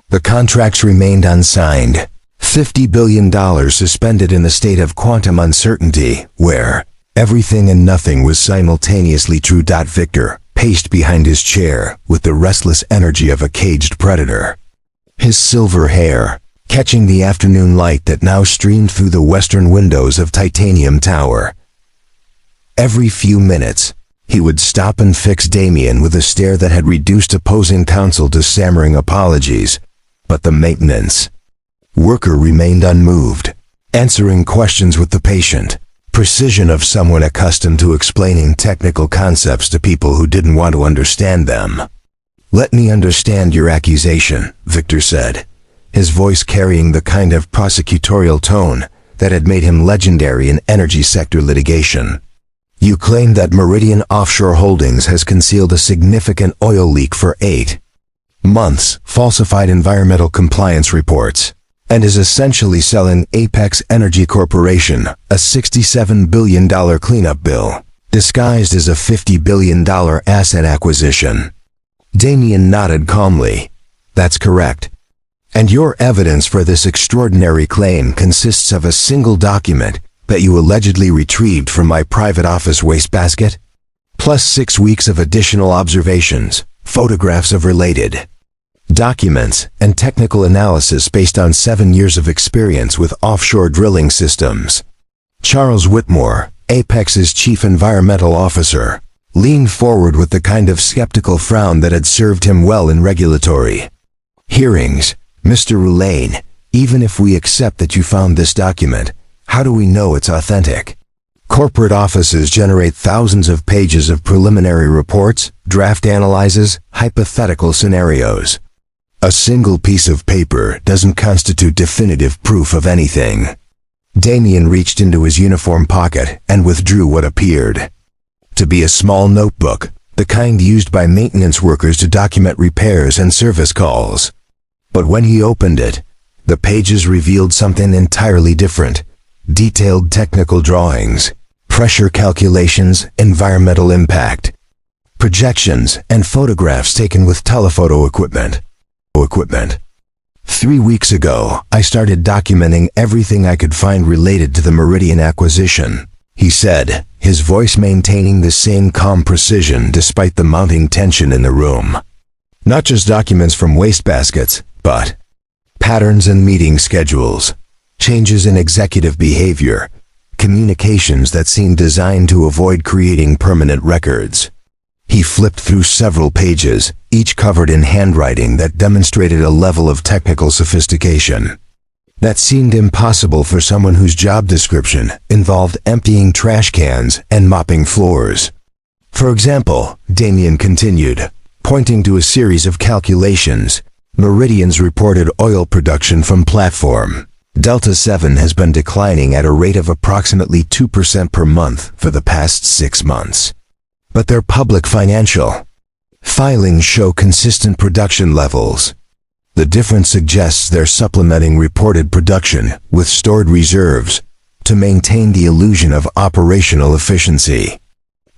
[SPEAKER 1] The contracts remained unsigned, $50 billion suspended in a state of quantum uncertainty, where everything and nothing was simultaneously true. Victor paced behind his chair with the restless energy of a caged predator. His silver hair catching the afternoon light that now streamed through the western windows of Titanium Tower. Every few minutes, he would stop and fix Damien with a stare that had reduced opposing counsel to stammering apologies, but the maintenance worker remained unmoved, answering questions with the patient precision of someone accustomed to explaining technical concepts to people who didn't want to understand them. "Let me understand your accusation," Victor said, his voice carrying the kind of prosecutorial tone that had made him legendary in energy sector litigation. "You claim that Meridian Offshore Holdings has concealed a significant oil leak for 8 months, falsified environmental compliance reports, and is essentially selling Apex Energy Corporation a $67 billion cleanup bill, disguised as a $50 billion asset acquisition." Damien nodded calmly. "That's correct. And your evidence for this extraordinary claim consists of a single document that you allegedly retrieved from my private office wastebasket, plus 6 weeks of additional observations, photographs of related documents, and technical analysis based on 7 years of experience with offshore drilling systems." Charles Whitmore, Apex's chief environmental officer, leaned forward with the kind of skeptical frown that had served him well in regulatory hearings. "Mr. Rouleau, even if we accept that you found this document, how do we know it's authentic? Corporate offices generate thousands of pages of preliminary reports, draft analyses, hypothetical scenarios. A single piece of paper doesn't constitute definitive proof of anything." Damien reached into his uniform pocket and withdrew what appeared to be a small notebook, the kind used by maintenance workers to document repairs and service calls. But when he opened it, the pages revealed something entirely different. Detailed technical drawings, pressure calculations, environmental impact projections, and photographs taken with telephoto equipment. 3 weeks ago, I started documenting everything I could find related to the Meridian acquisition, he said, his voice maintaining the same calm precision despite the mounting tension in the room. Not just documents from wastebaskets, but patterns in meeting schedules, changes in executive behavior, communications that seemed designed to avoid creating permanent records. He flipped through several pages, each covered in handwriting that demonstrated a level of technical sophistication that seemed impossible for someone whose job description involved emptying trash cans and mopping floors. "For example," Damien continued, pointing to a series of calculations, "Meridian's reported oil production from platform Delta 7 has been declining at a rate of approximately 2% per month for the past 6 months. But their public financial filings show consistent production levels. The difference suggests they're supplementing reported production with stored reserves to maintain the illusion of operational efficiency.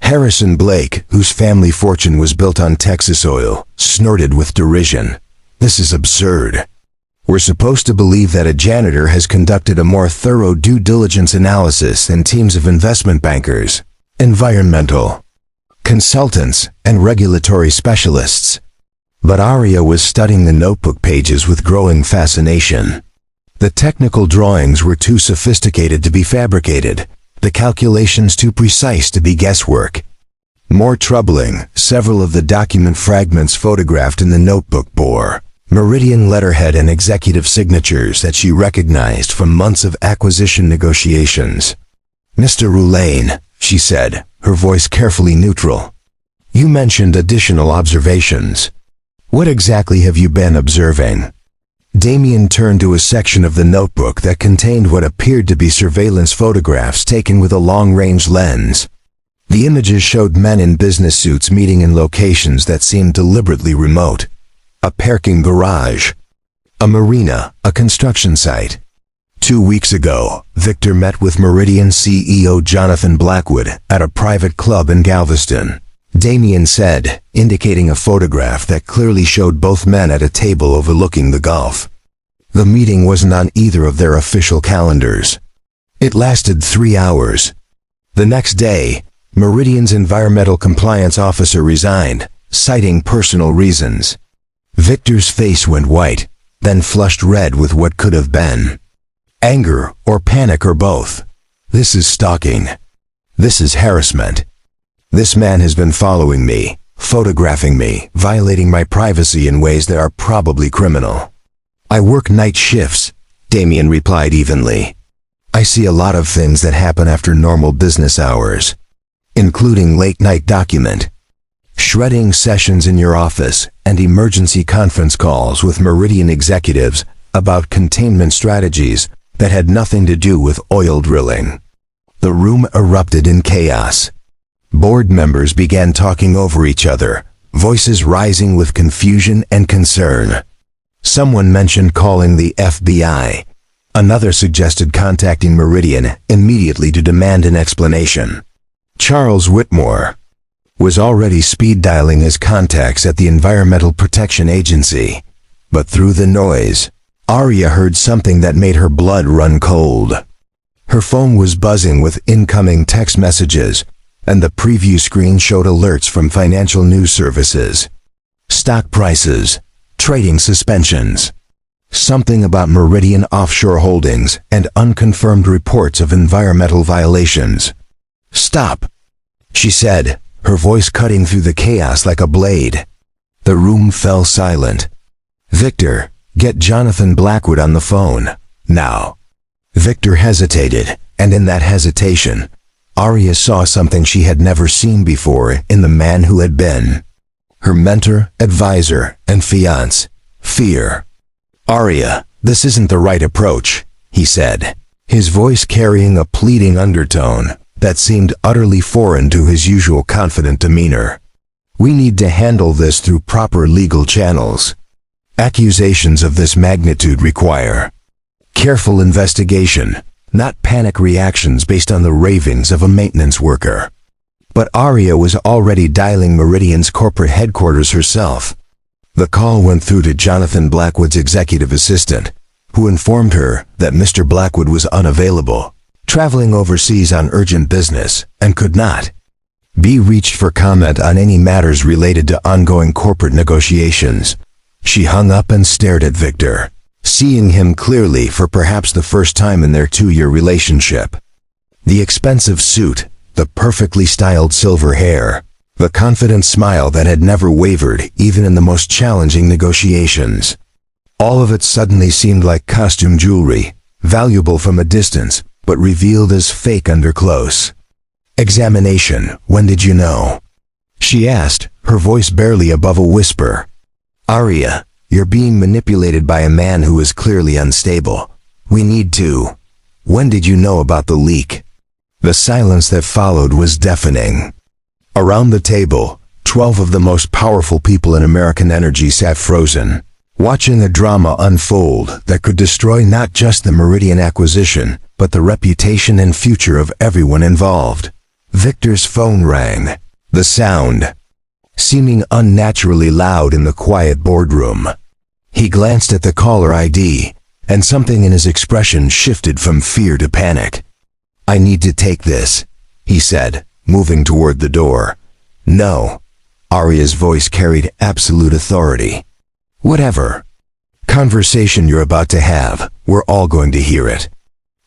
[SPEAKER 1] Heiress and Blake, whose family fortune was built on Texas oil, snorted with derision. This is absurd. We're supposed to believe that a janitor has conducted a more thorough due diligence analysis than teams of investment bankers, environmental consultants, and regulatory specialists. But Arya was studying the notebook pages with growing fascination. The technical drawings were too sophisticated to be fabricated, the calculations too precise to be guesswork. More troubling, several of the document fragments photographed in the notebook bore Meridian letterhead and executive signatures that she recognized from months of acquisition negotiations. "Mr. Roulaine," she said, her voice carefully neutral, "you mentioned additional observations. What exactly have you been observing?" Damien turned to a section of the notebook that contained what appeared to be surveillance photographs taken with a long-range lens. The images showed men in business suits meeting in locations that seemed deliberately remote. A parking garage, a marina, a construction site. 2 weeks ago, Victor met with Meridian CEO Jonathan Blackwood at a private club in Galveston, Damien said, indicating a photograph that clearly showed both men at a table overlooking the Gulf. The meeting wasn't on either of their official calendars. It lasted 3 hours. The next day, Meridian's environmental compliance officer resigned, citing personal reasons. Victor's face went white, then flushed red with what could have been anger or panic or both. This is stalking. This is harassment. This man has been following me, photographing me, violating my privacy in ways that are probably criminal. "I work night shifts," Damien replied evenly. "I see a lot of things that happen after normal business hours, including late-night document shredding sessions in your office and emergency conference calls with Meridian executives about containment strategies that had nothing to do with oil drilling." The room erupted in chaos. Board members began talking over each other, voices rising with confusion and concern. Someone mentioned calling the FBI. Another suggested contacting Meridian immediately to demand an explanation. Charles Whitmore was already speed-dialing his contacts at the Environmental Protection Agency. But through the noise, Arya heard something that made her blood run cold. Her phone was buzzing with incoming text messages, and the preview screen showed alerts from financial news services. Stock prices, trading suspensions, something about Meridian offshore holdings, and unconfirmed reports of environmental violations. "Stop," she said, her voice cutting through the chaos like a blade. The room fell silent. "Victor, get Jonathan Blackwood on the phone, now." Victor hesitated, and in that hesitation, Arya saw something she had never seen before in the man who had been her mentor, advisor, and fiancé: fear. "Arya, this isn't the right approach," he said, his voice carrying a pleading undertone that seemed utterly foreign to his usual confident demeanor. "We need to handle this through proper legal channels. Accusations of this magnitude require careful investigation, not panic reactions based on the ravings of a maintenance worker." But Arya was already dialing Meridian's corporate headquarters herself. The call went through to Jonathan Blackwood's executive assistant, who informed her that Mr. Blackwood was unavailable, traveling overseas on urgent business, and could not be reached for comment on any matters related to ongoing corporate negotiations. She hung up and stared at Victor, seeing him clearly for perhaps the first time in their 2-year relationship. The expensive suit, the perfectly styled silver hair, the confident smile that had never wavered even in the most challenging negotiations. All of it suddenly seemed like costume jewelry, valuable from a distance, but revealed as fake under close examination. "When did you know?" she asked, her voice barely above a whisper. "Arya, you're being manipulated by a man who is clearly unstable. We need to. When did you know about the leak?" The silence that followed was deafening. Around the table, 12 of the most powerful people in American energy sat frozen, watching a drama unfold that could destroy not just the Meridian acquisition, but the reputation and future of everyone involved. Victor's phone rang, the sound seeming unnaturally loud in the quiet boardroom. He glanced at the caller ID, and something in his expression shifted from fear to panic. "I need to take this," he said, moving toward the door. "No." Aria's voice carried absolute authority. "Whatever conversation you're about to have, we're all going to hear it."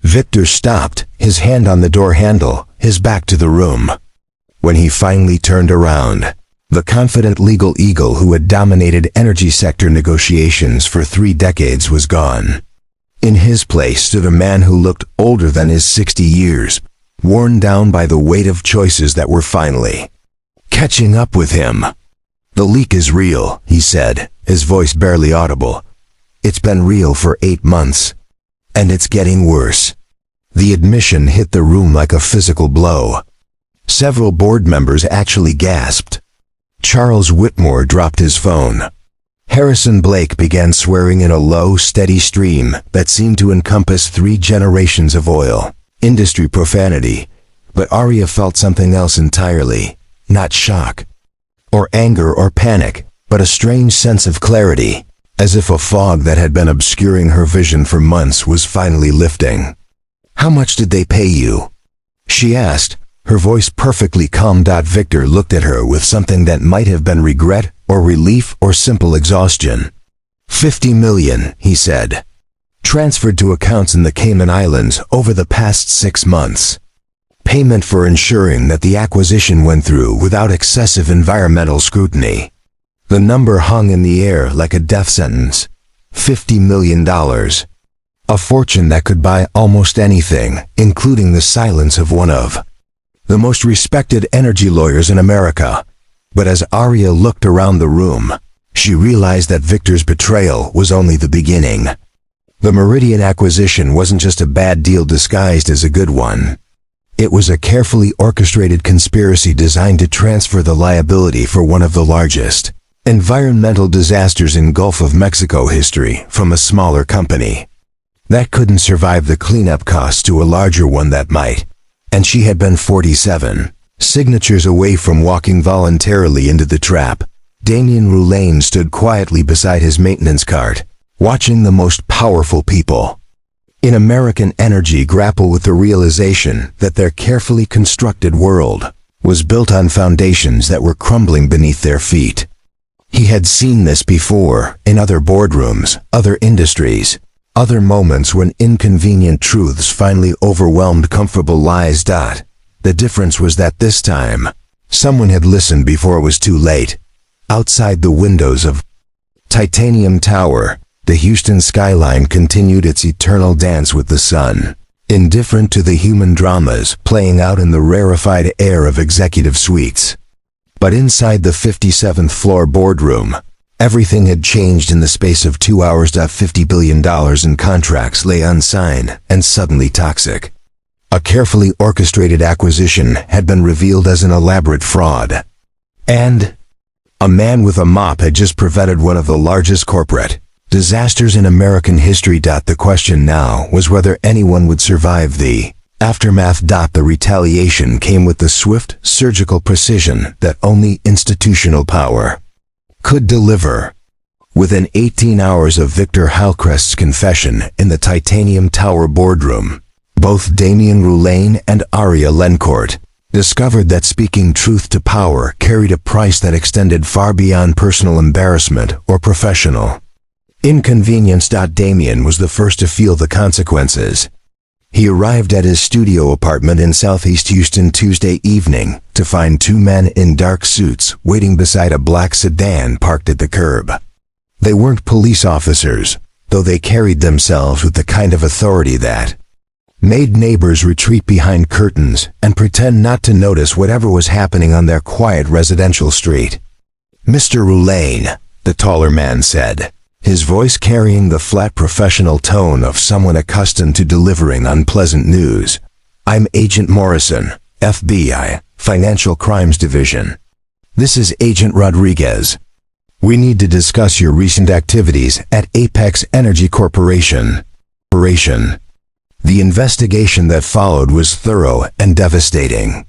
[SPEAKER 1] Victor stopped, his hand on the door handle, his back to the room. When he finally turned around, the confident legal eagle who had dominated energy sector negotiations for 3 decades was gone. In his place stood a man who looked older than his 60 years, worn down by the weight of choices that were finally catching up with him. "The leak is real," he said, his voice barely audible. "It's been real for 8 months. And it's getting worse." The admission hit the room like a physical blow. Several board members actually gasped. Charles Whitmore dropped his phone. Harrison Blake began swearing in a low, steady stream that seemed to encompass 3 generations of oil industry profanity. But Aria felt something else entirely. Not shock, or anger or panic, but a strange sense of clarity, as if a fog that had been obscuring her vision for months was finally lifting. "How much did they pay you?" she asked, her voice perfectly calm. Victor looked at her with something that might have been regret or relief or simple exhaustion. $50 million, he said. "Transferred to accounts in the Cayman Islands over the past 6 months. Payment for ensuring that the acquisition went through without excessive environmental scrutiny." The number hung in the air like a death sentence. $50 million. A fortune that could buy almost anything, including the silence of one of the most respected energy lawyers in America. But as Aria looked around the room, she realized that Victor's betrayal was only the beginning. The Meridian acquisition wasn't just a bad deal disguised as a good one. It was a carefully orchestrated conspiracy designed to transfer the liability for one of the largest environmental disasters in Gulf of Mexico history from a smaller company that couldn't survive the cleanup costs to a larger one that might. And she had been 47 signatures away from walking voluntarily into the trap. Damien Rouleau stood quietly beside his maintenance cart, watching the most powerful people in American energy grapple with the realization that their carefully constructed world was built on foundations that were crumbling beneath their feet. He had seen this before in other boardrooms, other industries, other moments when inconvenient truths finally overwhelmed comfortable lies. The difference was that this time, someone had listened before it was too late. Outside the windows of Titanium Tower, the Houston skyline continued its eternal dance with the sun, indifferent to the human dramas playing out in the rarefied air of executive suites. But inside the 57th floor boardroom, everything had changed in the space of 2 hours. $50 billion in contracts lay unsigned and suddenly toxic. A carefully orchestrated acquisition had been revealed as an elaborate fraud. And a man with a mop had just prevented one of the largest corporate disasters in American history. The question now was whether anyone would survive the aftermath. The retaliation came with the swift, surgical precision that only institutional power could deliver. Within 18 hours of Victor Halcrest's confession in the Titanium Tower boardroom, both Damien Rouleau and Aria Lencourt discovered that speaking truth to power carried a price that extended far beyond personal embarrassment or professional inconvenience. Damien was the first to feel the consequences. He arrived at his studio apartment in Southeast Houston Tuesday evening to find 2 men in dark suits waiting beside a black sedan parked at the curb. They weren't police officers, though they carried themselves with the kind of authority that made neighbors retreat behind curtains and pretend not to notice whatever was happening on their quiet residential street. "Mr. Rouleau," the taller man said, his voice carrying the flat professional tone of someone accustomed to delivering unpleasant news. "I'm Agent Morrison, FBI, Financial Crimes Division. This is Agent Rodriguez." We need to discuss your recent activities at Apex Energy Corporation. The investigation that followed was thorough and devastating.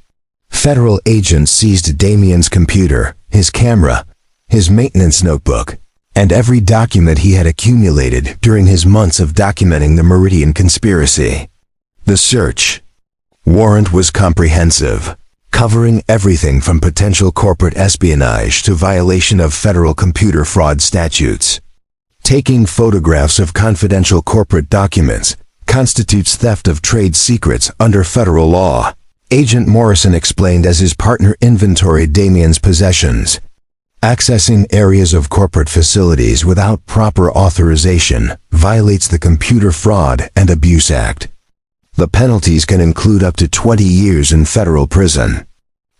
[SPEAKER 1] Federal agents seized Damien's computer, his camera, his maintenance notebook, and every document he had accumulated during his months of documenting the Meridian conspiracy. The search warrant was comprehensive, covering everything from potential corporate espionage to violation of federal computer fraud statutes. Taking photographs of confidential corporate documents constitutes theft of trade secrets under federal law, Agent Morrison explained as his partner inventoried Damien's possessions. Accessing areas of corporate facilities without proper authorization violates the Computer Fraud and Abuse Act. The penalties can include up to 20 years in federal prison.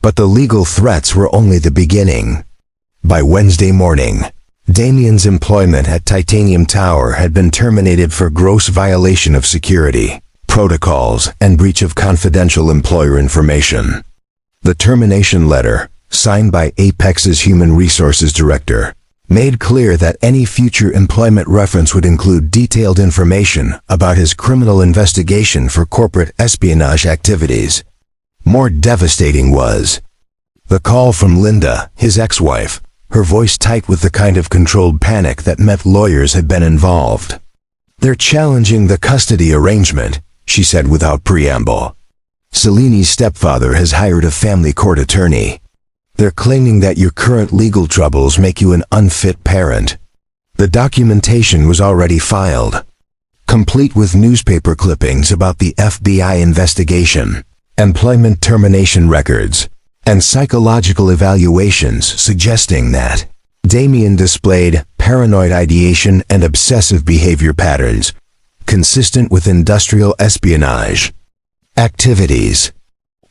[SPEAKER 1] But the legal threats were only the beginning. By Wednesday morning, Damien's employment at Titanium Tower had been terminated for gross violation of security protocols and breach of confidential employer information. The termination letter, signed by Apex's Human Resources Director, made clear that any future employment reference would include detailed information about his criminal investigation for corporate espionage activities. More devastating was the call from Linda, his ex-wife, her voice tight with the kind of controlled panic that meant lawyers had been involved. "They're challenging the custody arrangement," she said without preamble. "Cellini's stepfather has hired a family court attorney. They're claiming that your current legal troubles make you an unfit parent." The documentation was already filed, complete with newspaper clippings about the FBI investigation, employment termination records, and psychological evaluations suggesting that Damien displayed paranoid ideation and obsessive behavior patterns consistent with industrial espionage activities.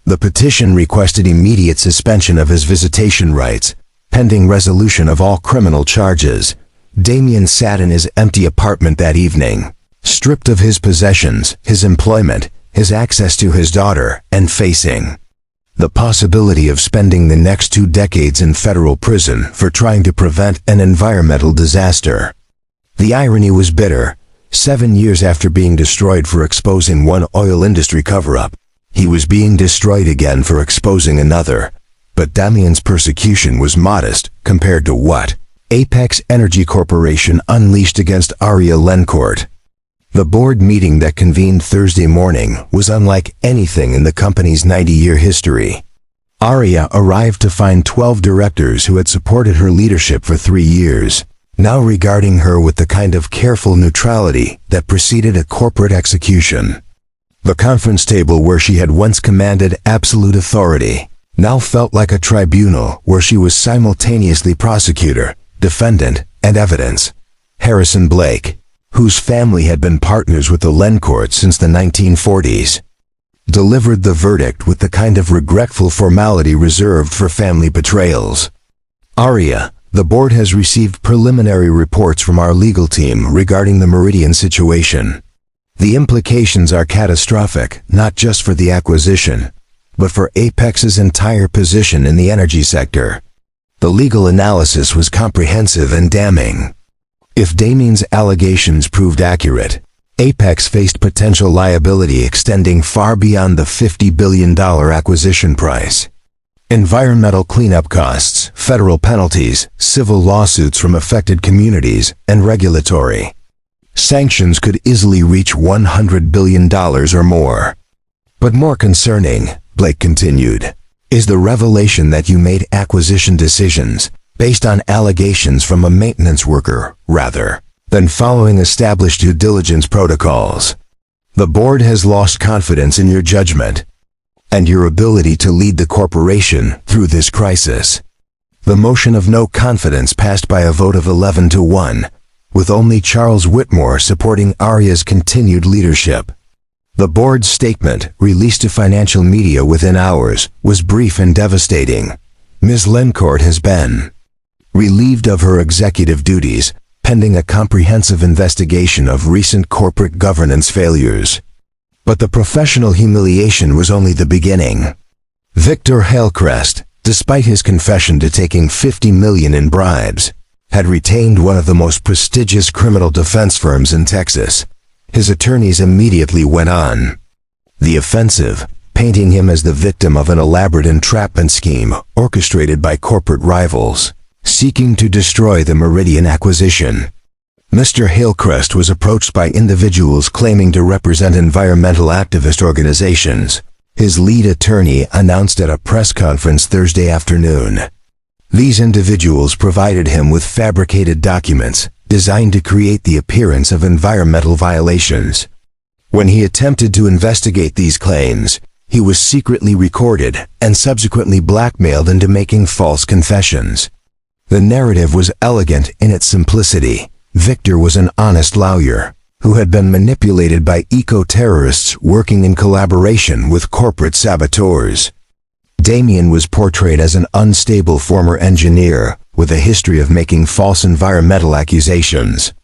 [SPEAKER 1] The petition requested immediate suspension of his visitation rights, pending resolution of all criminal charges. Damien sat in his empty apartment that evening, stripped of his possessions, his employment, his access to his daughter, and facing the possibility of spending the next 2 decades in federal prison for trying to prevent an environmental disaster. The irony was bitter. 7 years after being destroyed for exposing one oil industry cover-up, he was being destroyed again for exposing another. But Damien's persecution was modest compared to what Apex Energy Corporation unleashed against Aria Lencourt. The board meeting that convened Thursday morning was unlike anything in the company's 90-year history. Aria arrived to find 12 directors who had supported her leadership for 3 years, now regarding her with the kind of careful neutrality that preceded a corporate execution. The conference table where she had once commanded absolute authority now felt like a tribunal where she was simultaneously prosecutor, defendant, and evidence. Harrison Blake, whose family had been partners with the Lencourt since the 1940s, delivered the verdict with the kind of regretful formality reserved for family betrayals. "Aria, the board has received preliminary reports from our legal team regarding the Meridian situation. The implications are catastrophic, not just for the acquisition, but for Apex's entire position in the energy sector." The legal analysis was comprehensive and damning. If Damien's allegations proved accurate, Apex faced potential liability extending far beyond the $50 billion acquisition price. Environmental cleanup costs, federal penalties, civil lawsuits from affected communities, and regulatory sanctions could easily reach $100 billion or more. "But more concerning," Blake continued, "is the revelation that you made acquisition decisions based on allegations from a maintenance worker, rather than following established due diligence protocols. The board has lost confidence in your judgment and your ability to lead the corporation through this crisis." The motion of no confidence passed by a vote of 11-1, with only Charles Whitmore supporting Aria's continued leadership. The board's statement, released to financial media within hours, was brief and devastating. "Ms. Lencourt has been relieved of her executive duties, pending a comprehensive investigation of recent corporate governance failures." But the professional humiliation was only the beginning. Victor Hailcrest, despite his confession to taking $50 million in bribes, had retained one of the most prestigious criminal defense firms in Texas. His attorneys immediately went on the offensive, painting him as the victim of an elaborate entrapment scheme orchestrated by corporate rivals, seeking to destroy the Meridian acquisition. Mr. Hillcrest was approached by individuals claiming to represent environmental activist organizations. His lead attorney announced at a press conference Thursday afternoon. These individuals provided him with fabricated documents designed to create the appearance of environmental violations. When he attempted to investigate these claims, he was secretly recorded and subsequently blackmailed into making false confessions. The narrative was elegant in its simplicity. Victor was an honest lawyer who had been manipulated by eco-terrorists working in collaboration with corporate saboteurs. Damien was portrayed as an unstable former engineer with a history of making false environmental accusations.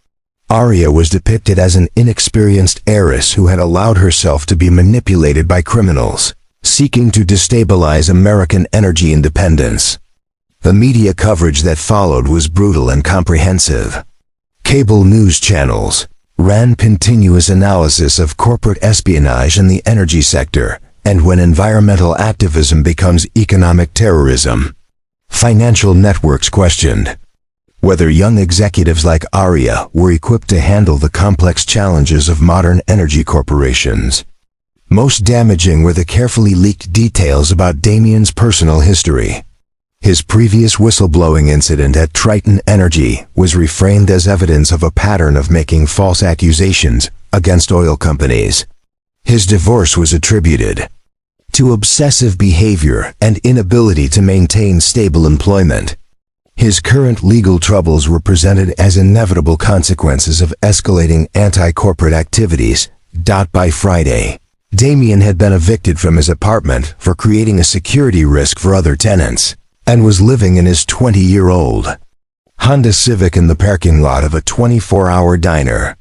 [SPEAKER 1] Aria was depicted as an inexperienced heiress who had allowed herself to be manipulated by criminals, seeking to destabilize American energy independence. The media coverage that followed was brutal and comprehensive. Cable news channels ran continuous analysis of corporate espionage in the energy sector and when environmental activism becomes economic terrorism. Financial networks questioned whether young executives like Aria were equipped to handle the complex challenges of modern energy corporations. Most damaging were the carefully leaked details about Damien's personal history. His previous whistleblowing incident at Triton Energy was reframed as evidence of a pattern of making false accusations against oil companies. His divorce was attributed to obsessive behavior and inability to maintain stable employment. His current legal troubles were presented as inevitable consequences of escalating anti-corporate activities. By Friday, Damien had been evicted from his apartment for creating a security risk for other tenants, and was living in his 20-year-old Honda Civic in the parking lot of a 24-hour diner.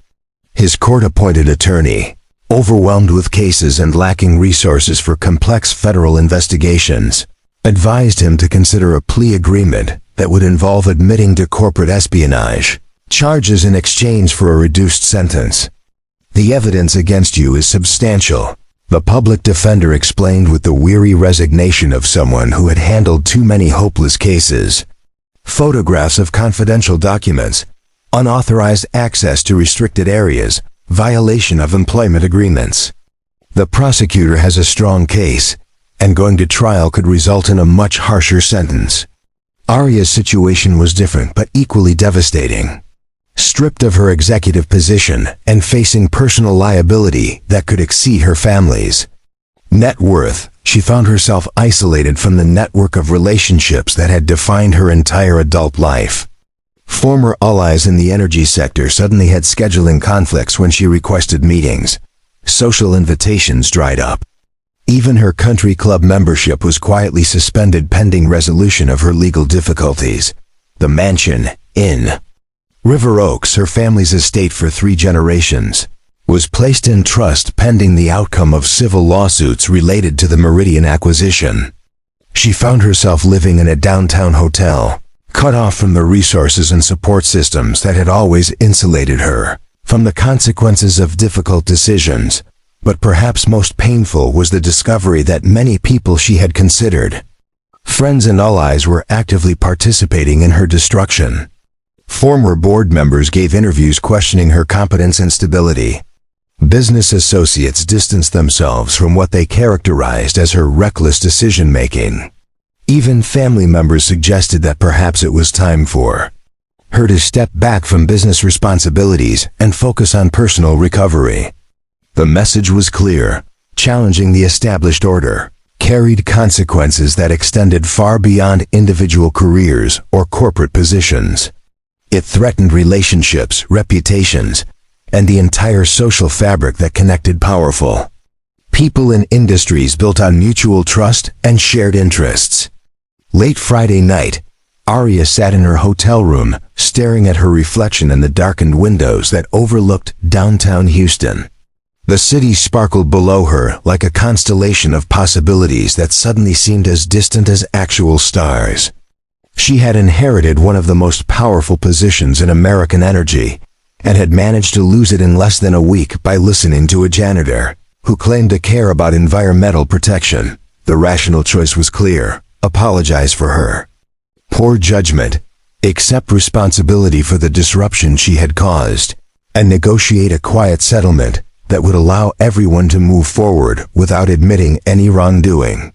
[SPEAKER 1] His court-appointed attorney, overwhelmed with cases and lacking resources for complex federal investigations, advised him to consider a plea agreement that would involve admitting to corporate espionage charges in exchange for a reduced sentence. "The evidence against you is substantial," the public defender explained with the weary resignation of someone who had handled too many hopeless cases. Photographs of confidential documents, unauthorized access to restricted areas, violation of employment agreements. The prosecutor has a strong case, and going to trial could result in a much harsher sentence. Aria's situation was different but equally devastating. Stripped of her executive position and facing personal liability that could exceed her family's net worth, she found herself isolated from the network of relationships that had defined her entire adult life. Former allies in the energy sector suddenly had scheduling conflicts when she requested meetings. Social invitations dried up. Even her country club membership was quietly suspended pending resolution of her legal difficulties. The mansion in River Oaks, her family's estate for 3 generations, was placed in trust pending the outcome of civil lawsuits related to the Meridian acquisition. She found herself living in a downtown hotel, cut off from the resources and support systems that had always insulated her from the consequences of difficult decisions. But perhaps most painful was the discovery that many people she had considered friends and allies were actively participating in her destruction. Former board members gave interviews questioning her competence and stability. Business associates distanced themselves from what they characterized as her reckless decision-making. Even family members suggested that perhaps it was time for her to step back from business responsibilities and focus on personal recovery. The message was clear: challenging the established order carried consequences that extended far beyond individual careers or corporate positions. It threatened relationships, reputations, and the entire social fabric that connected powerful people in industries built on mutual trust and shared interests. Late Friday night, Aria sat in her hotel room, staring at her reflection in the darkened windows that overlooked downtown Houston. The city sparkled below her like a constellation of possibilities that suddenly seemed as distant as actual stars. She had inherited one of the most powerful positions in American energy, and had managed to lose it in less than a week by listening to a janitor who claimed to care about environmental protection. The rational choice was clear: apologize for her poor judgment, accept responsibility for the disruption she had caused, and negotiate a quiet settlement that would allow everyone to move forward without admitting any wrongdoing.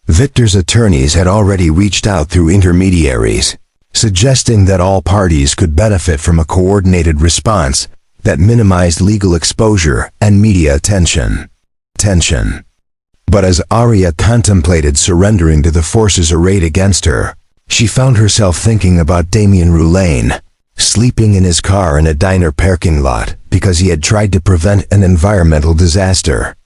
[SPEAKER 1] Victor's attorneys had already reached out through intermediaries, suggesting that all parties could benefit from a coordinated response that minimized legal exposure and media attention. But as Aria contemplated surrendering to the forces arrayed against her, she found herself thinking about Damien Roulean, sleeping in his car in a diner parking lot because he had tried to prevent an environmental disaster.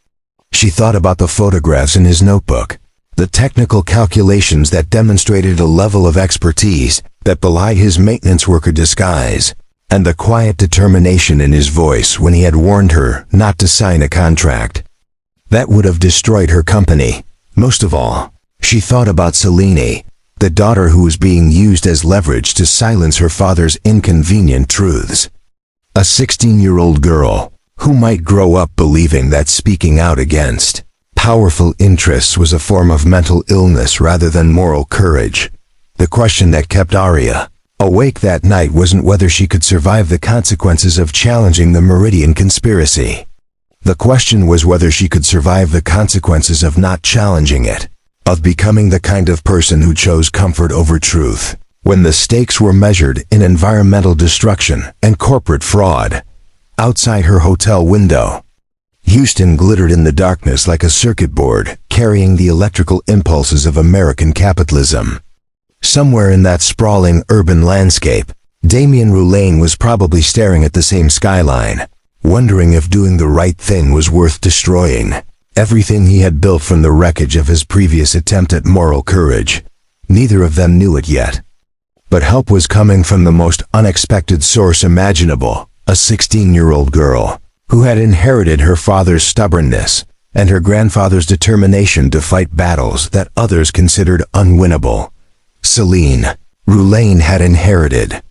[SPEAKER 1] She thought about the photographs in his notebook, the technical calculations that demonstrated a level of expertise that belied his maintenance worker disguise, and the quiet determination in his voice when he had warned her not to sign a contract that would have destroyed her company. Most of all, she thought about Selene, the daughter who was being used as leverage to silence her father's inconvenient truths. A 16-year-old girl who might grow up believing that speaking out against powerful interests was a form of mental illness rather than moral courage. The question that kept Aria awake that night wasn't whether she could survive the consequences of challenging the Meridian conspiracy. The question was whether she could survive the consequences of not challenging it, of becoming the kind of person who chose comfort over truth. When the stakes were measured in environmental destruction and corporate fraud, outside her hotel window, Houston glittered in the darkness like a circuit board carrying the electrical impulses of American capitalism. Somewhere in that sprawling urban landscape, Damien Roulean was probably staring at the same skyline, wondering if doing the right thing was worth destroying everything he had built from the wreckage of his previous attempt at moral courage. Neither of them knew it yet. But help was coming from the most unexpected source imaginable: a 16-year-old girl who had inherited her father's stubbornness and her grandfather's determination to fight battles that others considered unwinnable. Selene Roulean had inherited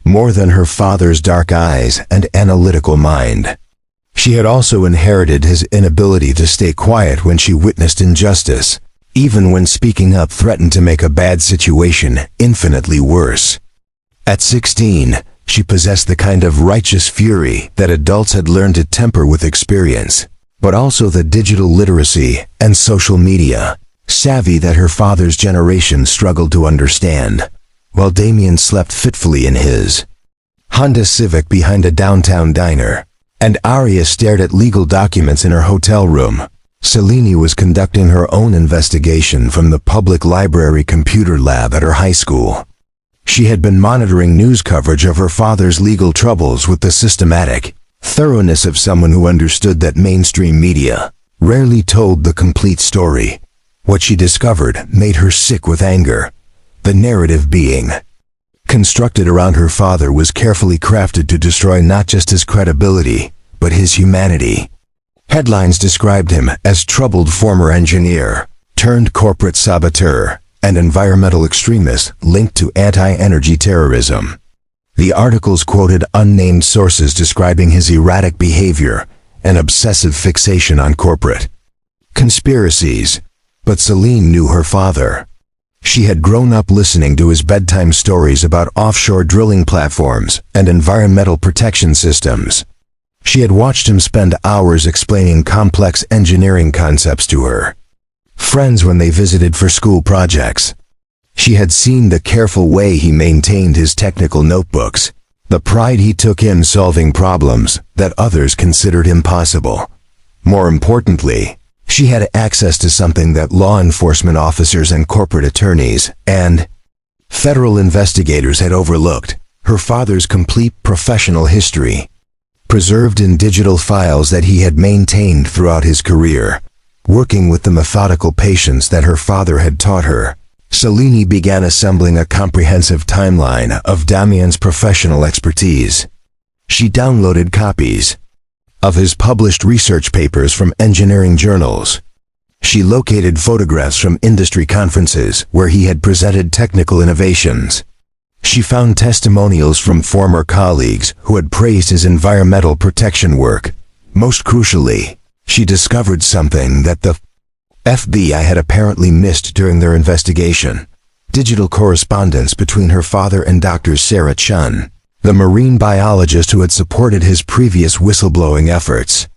[SPEAKER 1] more than her father's dark eyes and analytical mind. She had also inherited his inability to stay quiet when she witnessed injustice, even when speaking up threatened to make a bad situation infinitely worse. At 16, she possessed the kind of righteous fury that adults had learned to temper with experience, but also the digital literacy and social media savvy that her father's generation struggled to understand, while Damien slept fitfully in his Honda Civic behind a downtown diner, and Aria stared at legal documents in her hotel room. Selene was conducting her own investigation from the public library computer lab at her high school. She had been monitoring news coverage of her father's legal troubles with the systematic thoroughness of someone who understood that mainstream media rarely told the complete story. What she discovered made her sick with anger. The narrative being constructed around her father was carefully crafted to destroy not just his credibility, but his humanity. Headlines described him as troubled former engineer, turned corporate saboteur, and environmental extremist linked to anti-energy terrorism. The articles quoted unnamed sources describing his erratic behavior and obsessive fixation on corporate conspiracies. But Selene knew her father. She had grown up listening to his bedtime stories about offshore drilling platforms and environmental protection systems. She had watched him spend hours explaining complex engineering concepts to her friends when they visited for school projects. She had seen the careful way he maintained his technical notebooks, the pride he took in solving problems that others considered impossible. More importantly, she had access to something that law enforcement officers and corporate attorneys and federal investigators had overlooked: her father's complete professional history, preserved in digital files that he had maintained throughout his career. Working with the methodical patience that her father had taught her, Selene began assembling a comprehensive timeline of Damien's professional expertise. She downloaded copies of his published research papers from engineering journals. She located photographs from industry conferences where he had presented technical innovations. She found testimonials from former colleagues who had praised his environmental protection work. Most crucially, she discovered something that the FBI had apparently missed during their investigation: digital correspondence between her father and Dr. Sarah Chun, the marine biologist who had supported his previous whistleblowing efforts.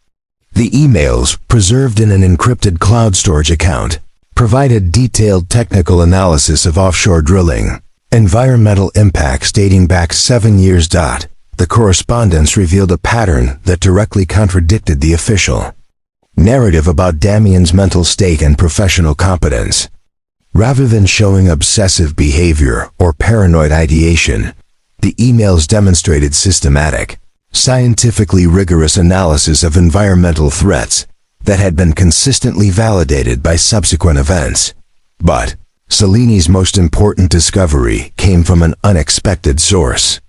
[SPEAKER 1] The emails, preserved in an encrypted cloud storage account, provided detailed technical analysis of offshore drilling, environmental impacts dating back 7 years. The correspondence revealed a pattern that directly contradicted the official narrative about Damien's mental state and professional competence. Rather than showing obsessive behavior or paranoid ideation, the emails demonstrated systematic, scientifically rigorous analysis of environmental threats that had been consistently validated by subsequent events. But Cellini's most important discovery came from an unexpected source: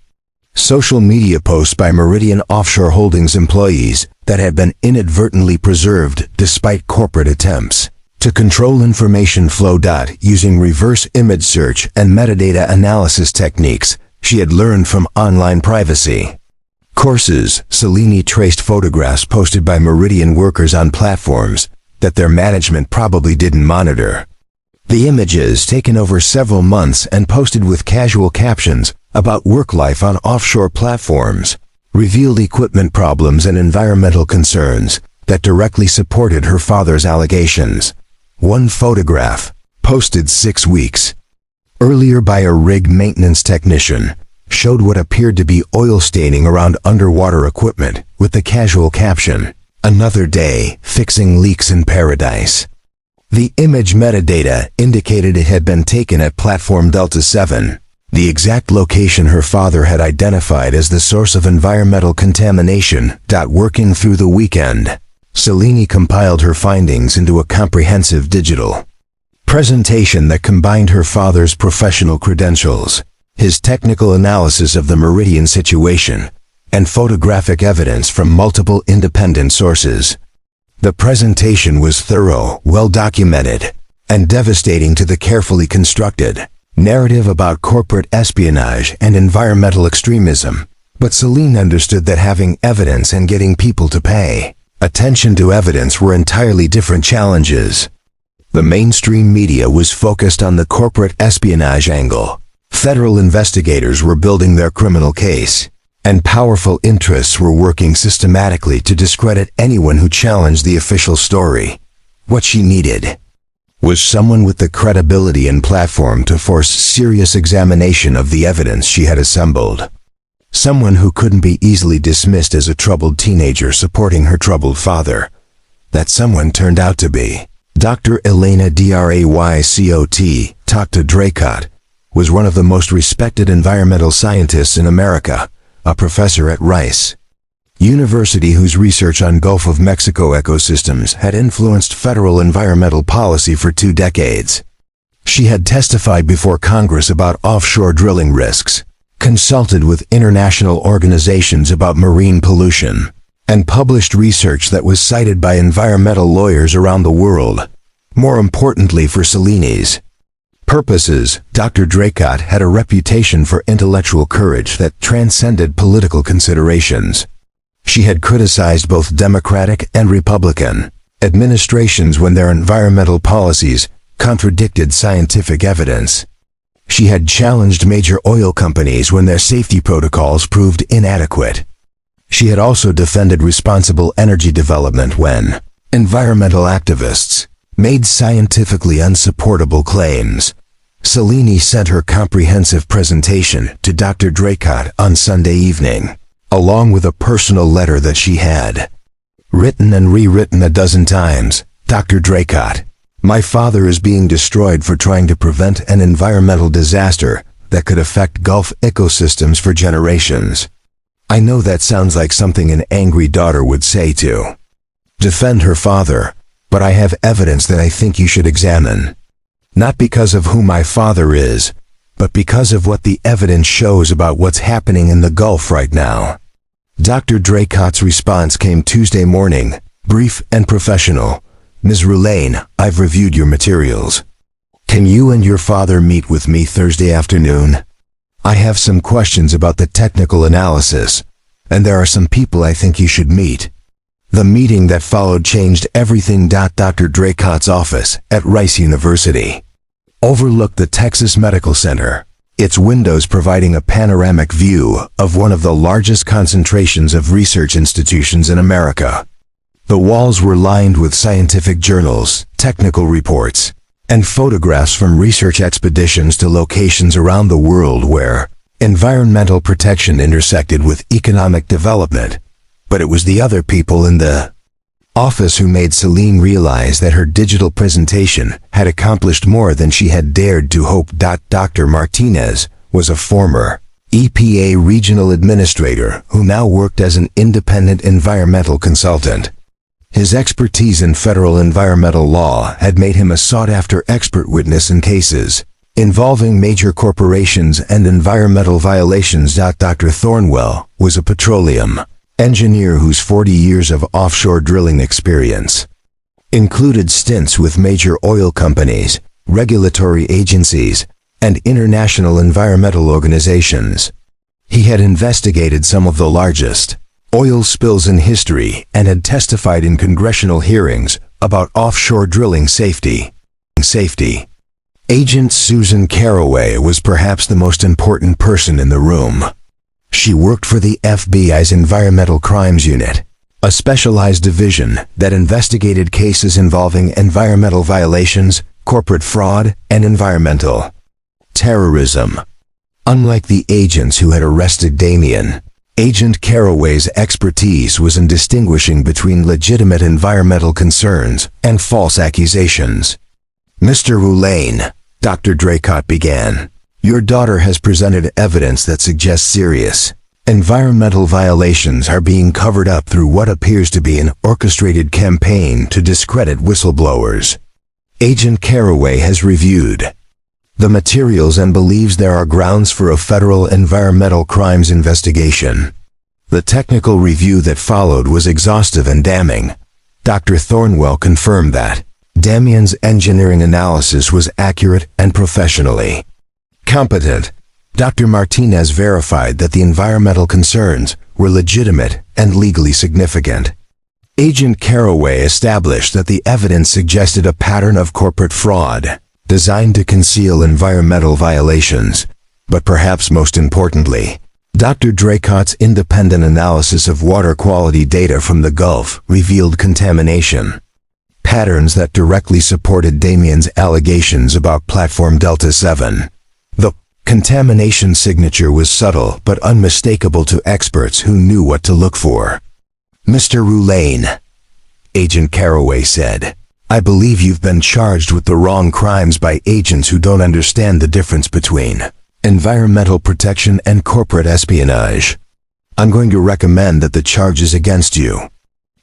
[SPEAKER 1] social media posts by Meridian Offshore Holdings employees that had been inadvertently preserved despite corporate attempts to control information flow. Using reverse image search and metadata analysis techniques she had learned from online privacy courses, Cellini traced photographs posted by Meridian workers on platforms that their management probably didn't monitor. The images, taken over several months and posted with casual captions about work life on offshore platforms, revealed equipment problems and environmental concerns that directly supported her father's allegations. One photograph, posted 6 weeks earlier by a rig maintenance technician, showed what appeared to be oil staining around underwater equipment, with the casual caption, "Another day fixing leaks in paradise." The image metadata indicated it had been taken at platform Delta 7, the exact location her father had identified as the source of environmental contamination. Working through the weekend, Cellini compiled her findings into a comprehensive digital presentation that combined her father's professional credentials, his technical analysis of the Meridian situation, and photographic evidence from multiple independent sources. The presentation was thorough, well-documented, and devastating to the carefully constructed narrative about corporate espionage and environmental extremism. But Cellini understood that having evidence and getting people to pay attention to evidence were entirely different challenges. The mainstream media was focused on the corporate espionage angle. Federal investigators were building their criminal case, and powerful interests were working systematically to discredit anyone who challenged the official story. What she needed was someone with the credibility and platform to force serious examination of the evidence she had assembled. Someone who couldn't be easily dismissed as a troubled teenager supporting her troubled father. That someone turned out to be Dr. Elena Draycott. Dr. Draycott was one of the most respected environmental scientists in America, a professor at Rice University whose research on Gulf of Mexico ecosystems had influenced federal environmental policy for 2 decades. She had testified before Congress about offshore drilling risks, consulted with international organizations about marine pollution, and published research that was cited by environmental lawyers around the world. More importantly for Cellini's purposes, Dr. Draycott had a reputation for intellectual courage that transcended political considerations. She had criticized both Democratic and Republican administrations when their environmental policies contradicted scientific evidence. She had challenged major oil companies when their safety protocols proved inadequate. She had also defended responsible energy development when environmental activists made scientifically unsupportable claims. Cellini sent her comprehensive presentation to Dr. Draycott on Sunday evening, along with a personal letter that she had written and rewritten a dozen times. Dr. Draycott, my father is being destroyed for trying to prevent an environmental disaster that could affect Gulf ecosystems for generations. I know that sounds like something an angry daughter would say to defend her father, but I have evidence that I think you should examine. Not because of who my father is, but because of what the evidence shows about what's happening in the Gulf right now. Dr. Draycott's response came Tuesday morning, brief and professional. Ms. Roulaine, I've reviewed your materials. Can you and your father meet with me Thursday afternoon? I have some questions about the technical analysis, and there are some people I think you should meet. The meeting that followed changed everything. Dr. Draycott's office at Rice University overlooked the Texas Medical Center, its windows providing a panoramic view of one of the largest concentrations of research institutions in America. The walls were lined with scientific journals, technical reports, and photographs from research expeditions to locations around the world where environmental protection intersected with economic development. But it was the other people in the office who made Celine realize that her digital presentation had accomplished more than she had dared to hope. Dr. Martinez was a former EPA regional administrator who now worked as an independent environmental consultant. His expertise in federal environmental law had made him a sought-after expert witness in cases involving major corporations and environmental violations. Dr. Thornwell was a petroleum engineer whose 40 years of offshore drilling experience included stints with major oil companies, regulatory agencies, and international environmental organizations. He had investigated some of the largest oil spills in history and had testified in congressional hearings about offshore drilling safety. Agent Susan Caraway was perhaps the most important person in the room. She worked for the FBI's Environmental Crimes Unit, a specialized division that investigated cases involving environmental violations, corporate fraud, and environmental terrorism. Unlike the agents who had arrested Damien, Agent Caraway's expertise was in distinguishing between legitimate environmental concerns and false accusations. Mr. Roulaine, Dr. Draycott began, your daughter has presented evidence that suggests serious environmental violations are being covered up through what appears to be an orchestrated campaign to discredit whistleblowers. Agent Caraway has reviewed the materials and believes there are grounds for a federal environmental crimes investigation. The technical review that followed was exhaustive and damning. Dr. Thornwell confirmed that Damien's engineering analysis was accurate and professionally competent. Dr. Martinez verified that the environmental concerns were legitimate and legally significant. Agent Caraway established that the evidence suggested a pattern of corporate fraud designed to conceal environmental violations. But perhaps most importantly, Dr. Draycott's independent analysis of water quality data from the Gulf revealed contamination patterns that directly supported Damien's allegations about Platform Delta 7. The contamination signature was subtle but unmistakable to experts who knew what to look for. Mr. Roulaine, Agent Caraway said, I believe you've been charged with the wrong crimes by agents who don't understand the difference between environmental protection and corporate espionage. I'm going to recommend that the charges against you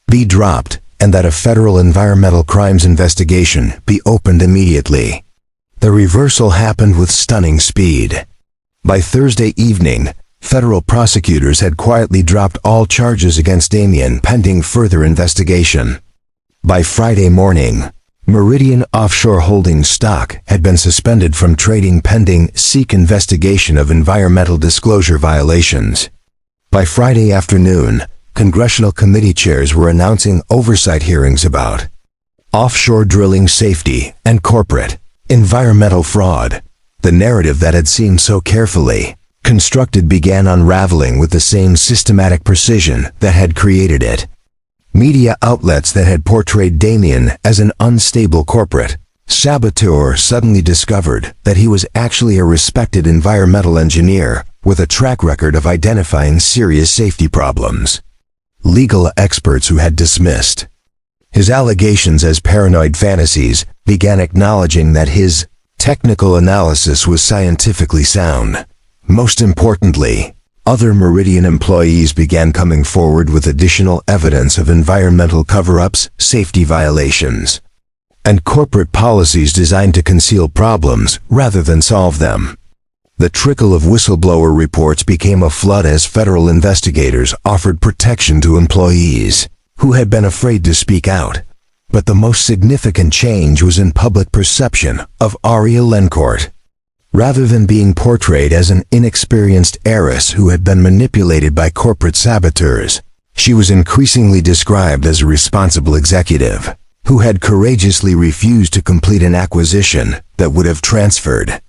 [SPEAKER 1] be dropped and that a federal environmental crimes investigation be opened immediately. The reversal happened with stunning speed. By Thursday evening, federal prosecutors had quietly dropped all charges against Damien pending further investigation. By Friday morning, Meridian Offshore Holdings stock had been suspended from trading pending SEC investigation of environmental disclosure violations. By Friday afternoon, congressional committee chairs were announcing oversight hearings about offshore drilling safety and corporate environmental fraud. The narrative that had seemed so carefully constructed began unraveling with the same systematic precision that had created it. Media outlets that had portrayed Damien as an unstable corporate saboteur suddenly discovered that he was actually a respected environmental engineer with a track record of identifying serious safety problems. Legal experts who had dismissed his allegations as paranoid fantasies began acknowledging that his technical analysis was scientifically sound. Most importantly, other Meridian employees began coming forward with additional evidence of environmental cover-ups, safety violations, and corporate policies designed to conceal problems rather than solve them. The trickle of whistleblower reports became a flood as federal investigators offered protection to employees who had been afraid to speak out. But the most significant change was in public perception of Aria Lencourt. Rather than being portrayed as an inexperienced heiress who had been manipulated by corporate saboteurs, she was increasingly described as a responsible executive who had courageously refused to complete an acquisition that would have transferred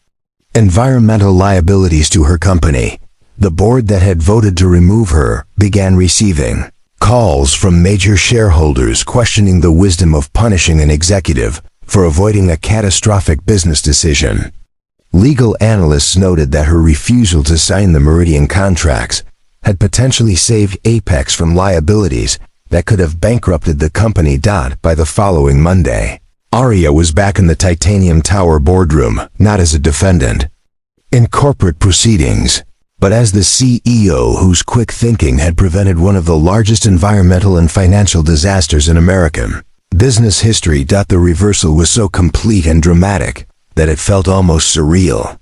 [SPEAKER 1] environmental liabilities to her company. The board that had voted to remove her began receiving calls from major shareholders questioning the wisdom of punishing an executive for avoiding a catastrophic business decision. Legal analysts noted that her refusal to sign the Meridian contracts had potentially saved Apex from liabilities that could have bankrupted the company. By the following Monday, Aria was back in the Titanium Tower boardroom, not as a defendant in corporate proceedings, but as the CEO whose quick thinking had prevented one of the largest environmental and financial disasters in American business history. The reversal was so complete and dramatic that it felt almost surreal.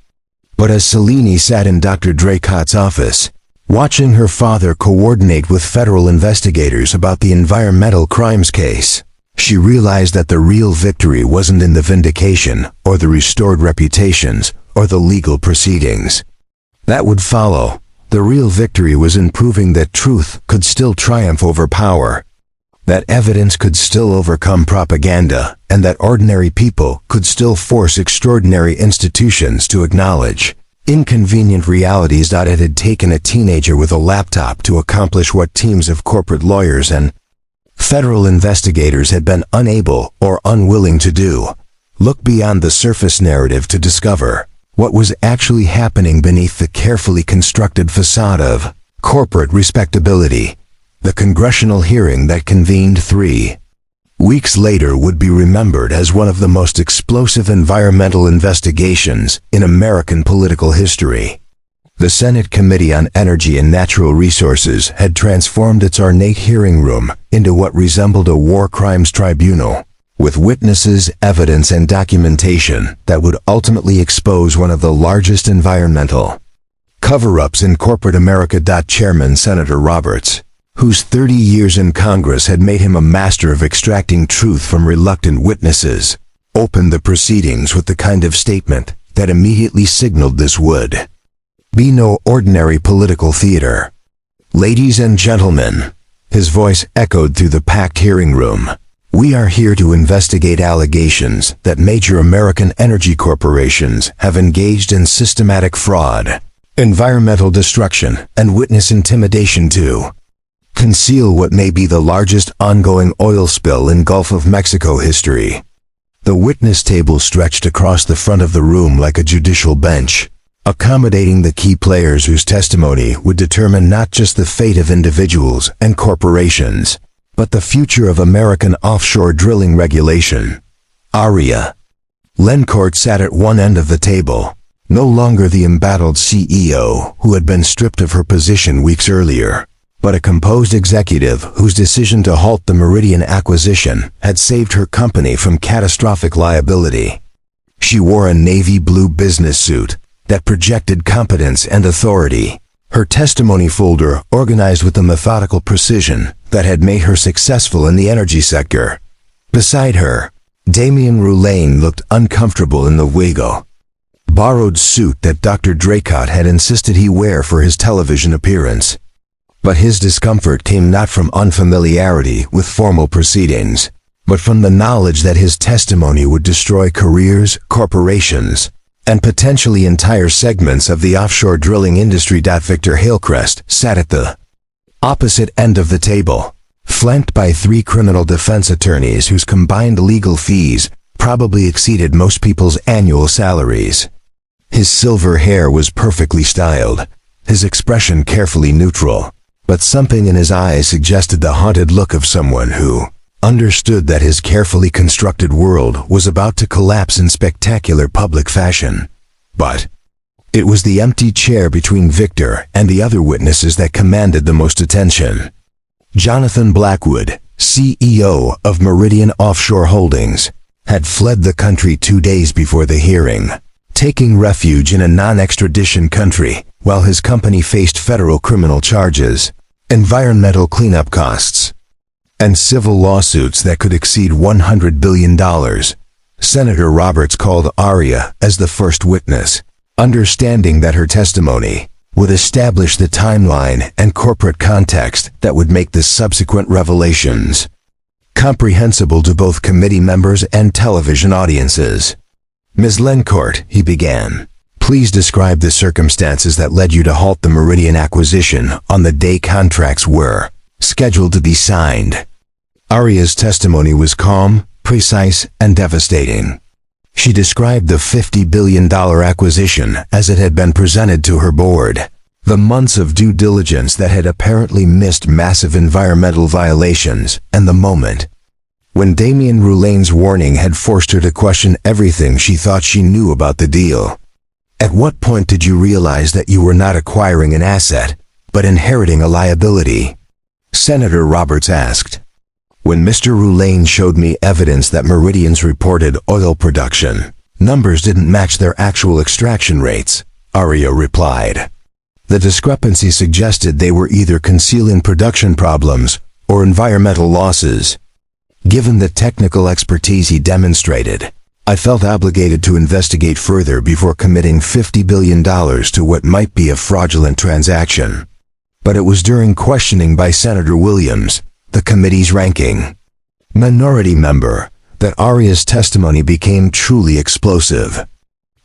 [SPEAKER 1] But as Selene sat in Dr. Draycott's office, watching her father coordinate with federal investigators about the environmental crimes case, she realized that the real victory wasn't in the vindication or the restored reputations or the legal proceedings that would follow. The real victory was in proving that truth could still triumph over power, that evidence could still overcome propaganda, and that ordinary people could still force extraordinary institutions to acknowledge inconvenient realities. It had taken a teenager with a laptop to accomplish what teams of corporate lawyers and federal investigators had been unable or unwilling to do: look beyond the surface narrative to discover what was actually happening beneath the carefully constructed facade of corporate respectability. The congressional hearing that convened 3 weeks later would be remembered as one of the most explosive environmental investigations in American political history. The Senate Committee on Energy and Natural Resources had transformed its ornate hearing room into what resembled a war crimes tribunal, with witnesses, evidence, and documentation that would ultimately expose one of the largest environmental cover-ups in corporate America. Chairman Senator Roberts, whose 30 years in Congress had made him a master of extracting truth from reluctant witnesses, opened the proceedings with the kind of statement that immediately signaled this would be no ordinary political theater. "Ladies and gentlemen," his voice echoed through the packed hearing room, "we are here to investigate allegations that major American energy corporations have engaged in systematic fraud, environmental destruction, and witness intimidation to conceal what may be the largest ongoing oil spill in Gulf of Mexico history." The witness table stretched across the front of the room like a judicial bench, accommodating the key players whose testimony would determine not just the fate of individuals and corporations, but the future of American offshore drilling regulation. Aria Lencourt sat at one end of the table, no longer the embattled CEO who had been stripped of her position weeks earlier, but a composed executive whose decision to halt the Meridian acquisition had saved her company from catastrophic liability. She wore a navy blue business suit that projected competence and authority, her testimony folder organized with the methodical precision that had made her successful in the energy sector. Beside her, Damien Roulaine looked uncomfortable in the Wago borrowed suit that Dr. Draycott had insisted he wear for his television appearance. But his discomfort came not from unfamiliarity with formal proceedings, but from the knowledge that his testimony would destroy careers, corporations, and potentially entire segments of the offshore drilling industry. Victor Hillcrest sat at the opposite end of the table, flanked by 3 criminal defense attorneys whose combined legal fees probably exceeded most people's annual salaries. His silver hair was perfectly styled, his expression carefully neutral, but something in his eyes suggested the haunted look of someone who understood that his carefully constructed world was about to collapse in spectacular public fashion. But it was the empty chair between Victor and the other witnesses that commanded the most attention. Jonathan Blackwood, CEO of Meridian Offshore Holdings, had fled the country 2 days before the hearing, taking refuge in a non-extradition country while his company faced federal criminal charges, environmental cleanup costs, and civil lawsuits that could exceed $100 billion. Senator Roberts called Aria as the first witness, understanding that her testimony would establish the timeline and corporate context that would make the subsequent revelations comprehensible to both committee members and television audiences. Ms. Lencourt, he began, please describe the circumstances that led you to halt the Meridian acquisition on the day contracts were scheduled to be signed. Aria's testimony was calm, precise, and devastating. She described the $50 billion acquisition as it had been presented to her board, the months of due diligence that had apparently missed massive environmental violations, and the moment when Damien Roulene's warning had forced her to question everything she thought she knew about the deal. At what point did you realize that you were not acquiring an asset, but inheriting a liability? Senator Roberts asked. When Mr. Roulene showed me evidence that Meridian's reported oil production numbers didn't match their actual extraction rates, Aria replied. The discrepancy suggested they were either concealing production problems or environmental losses. Given the technical expertise he demonstrated, I felt obligated to investigate further before committing $50 billion to what might be a fraudulent transaction. But it was during questioning by Senator Williams, the committee's ranking minority member, that Aria's testimony became truly explosive.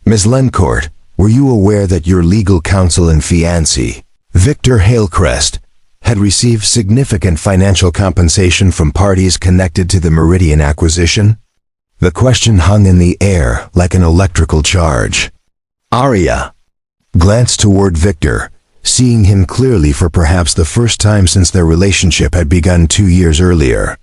[SPEAKER 1] Ms. Lencourt, were you aware that your legal counsel and fiancé, Victor Heiress, had received significant financial compensation from parties connected to the Meridian acquisition? The question hung in the air like an electrical charge. Aria glanced toward Victor, seeing him clearly for perhaps the first time since their relationship had begun 2 years earlier.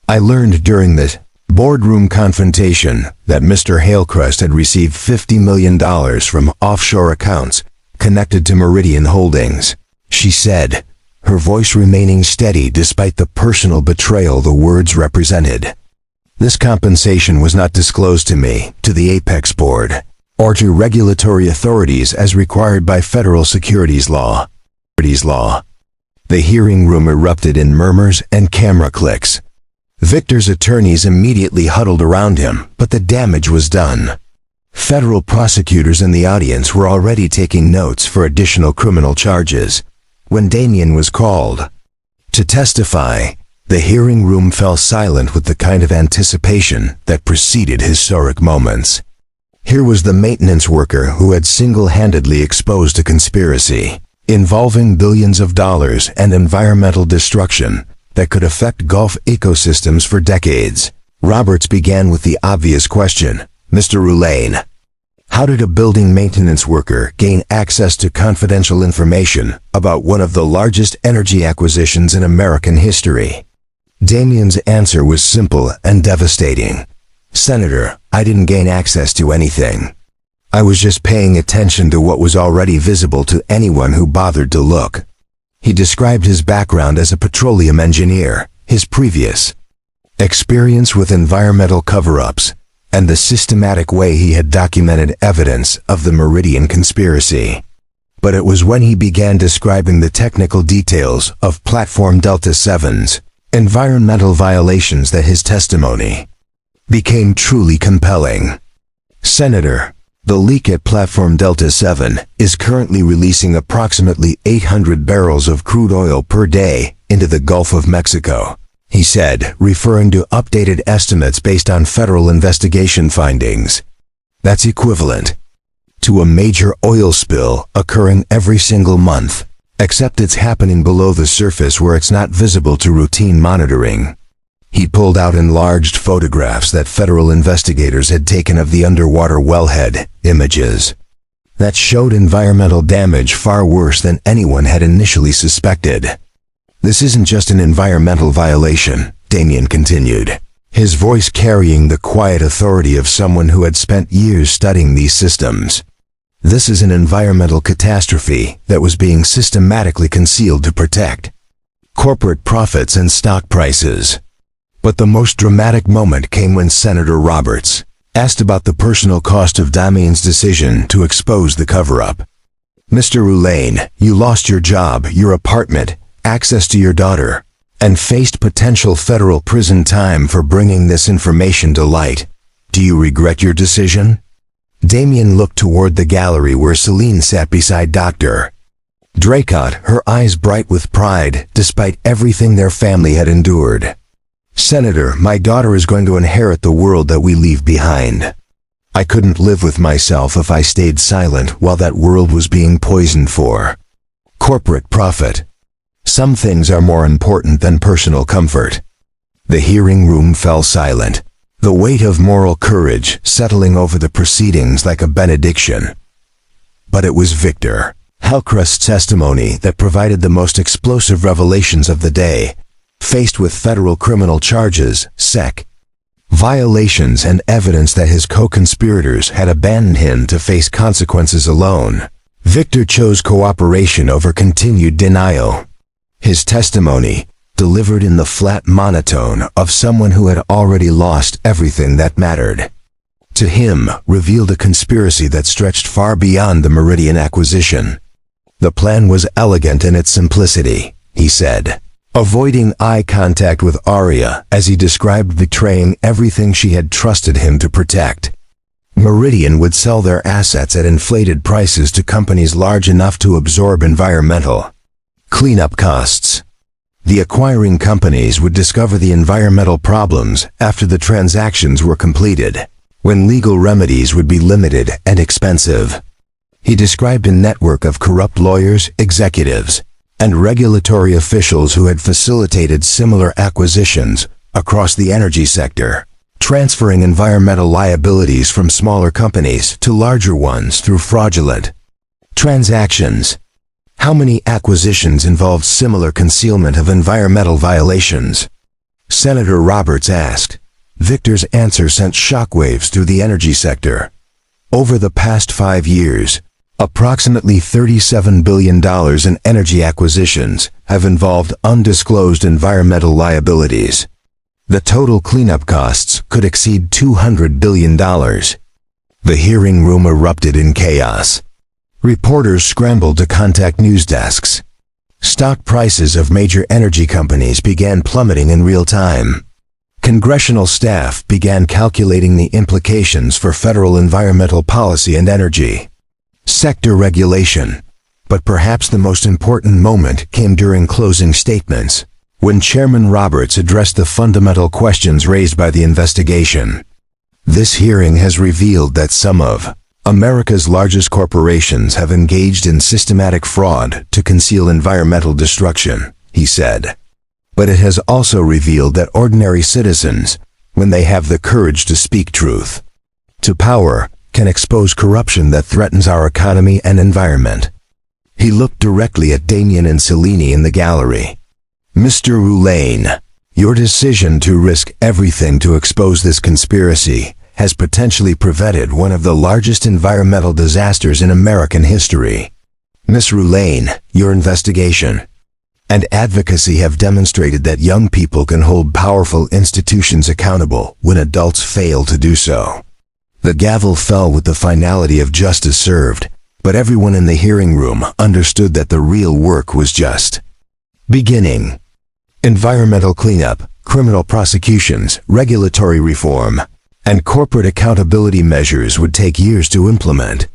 [SPEAKER 1] I learned during the boardroom confrontation that Mr. Heiress had received $50 million from offshore accounts connected to Meridian Holdings, she said, her voice remaining steady despite the personal betrayal the words represented. This compensation was not disclosed to me, to the Apex Board, or to regulatory authorities as required by federal securities law. The hearing room erupted in murmurs and camera clicks. Victor's attorneys immediately huddled around him, but the damage was done. Federal prosecutors in the audience were already taking notes for additional criminal charges. When Damien was called to testify, the hearing room fell silent with the kind of anticipation that preceded historic moments. Here was the maintenance worker who had single-handedly exposed a conspiracy involving billions of dollars and environmental destruction that could affect Gulf ecosystems for decades. Roberts began with the obvious question, Mr. Roulene, how did a building maintenance worker gain access to confidential information about one of the largest energy acquisitions in American history? Damien's answer was simple and devastating. Senator, I didn't gain access to anything. I was just paying attention to what was already visible to anyone who bothered to look. He described his background as a petroleum engineer, his previous experience with environmental cover-ups, and the systematic way he had documented evidence of the Meridian conspiracy. But it was when he began describing the technical details of Platform Delta 7's environmental violations that his testimony became truly compelling. Senator, the leak at Platform Delta 7 is currently releasing approximately 800 barrels of crude oil per day into the Gulf of Mexico, he said, referring to updated estimates based on federal investigation findings. That's equivalent to a major oil spill occurring every single month, except it's happening below the surface where it's not visible to routine monitoring. He pulled out enlarged photographs that federal investigators had taken of the underwater wellhead, images that showed environmental damage far worse than anyone had initially suspected. This isn't just an environmental violation, Damien continued, his voice carrying the quiet authority of someone who had spent years studying these systems. This is an environmental catastrophe that was being systematically concealed to protect corporate profits and stock prices. But the most dramatic moment came when Senator Roberts asked about the personal cost of Damien's decision to expose the cover-up. Mr. Roulene, you lost your job, your apartment, access to your daughter, and faced potential federal prison time for bringing this information to light. Do you regret your decision? Damien looked toward the gallery where Celine sat beside Dr. Draycott, her eyes bright with pride, despite everything their family had endured. Senator, my daughter is going to inherit the world that we leave behind. I couldn't live with myself if I stayed silent while that world was being poisoned for corporate profit. Some things are more important than personal comfort. The hearing room fell silent, the weight of moral courage settling over the proceedings like a benediction. But it was Victor Hillcrest's testimony that provided the most explosive revelations of the day. Faced with federal criminal charges, SEC violations, and evidence that his co-conspirators had abandoned him to face consequences alone, Victor chose cooperation over continued denial. His testimony, delivered in the flat monotone of someone who had already lost everything that mattered to him, revealed a conspiracy that stretched far beyond the Meridian acquisition. The plan was elegant in its simplicity, he said, avoiding eye contact with Aria as he described betraying everything she had trusted him to protect. Meridian would sell their assets at inflated prices to companies large enough to absorb environmental cleanup costs. The acquiring companies would discover the environmental problems after the transactions were completed, when legal remedies would be limited and expensive. He described a network of corrupt lawyers, executives, and regulatory officials who had facilitated similar acquisitions across the energy sector, transferring environmental liabilities from smaller companies to larger ones through fraudulent transactions. How many acquisitions involved similar concealment of environmental violations? Senator Roberts asked. Victor's answer sent shockwaves through the energy sector. Over the past 5 years, approximately $37 billion in energy acquisitions have involved undisclosed environmental liabilities. The total cleanup costs could exceed $200 billion. The hearing room erupted in chaos. Reporters scrambled to contact news desks. Stock prices of major energy companies began plummeting in real time. Congressional staff began calculating the implications for federal environmental policy and energy sector regulation. But perhaps the most important moment came during closing statements, when Chairman Roberts addressed the fundamental questions raised by the investigation. This hearing has revealed that some of America's largest corporations have engaged in systematic fraud to conceal environmental destruction, he said. But it has also revealed that ordinary citizens, when they have the courage to speak truth to power, can expose corruption that threatens our economy and environment. He looked directly at Damien and Celine in the gallery. Mr. Roulaine, your decision to risk everything to expose this conspiracy has potentially prevented one of the largest environmental disasters in American history. Miss Roulaine, your investigation and advocacy have demonstrated that young people can hold powerful institutions accountable when adults fail to do so. The gavel fell with the finality of justice served, but everyone in the hearing room understood that the real work was just beginning. Environmental cleanup, criminal prosecutions, regulatory reform, and corporate accountability measures would take years to implement.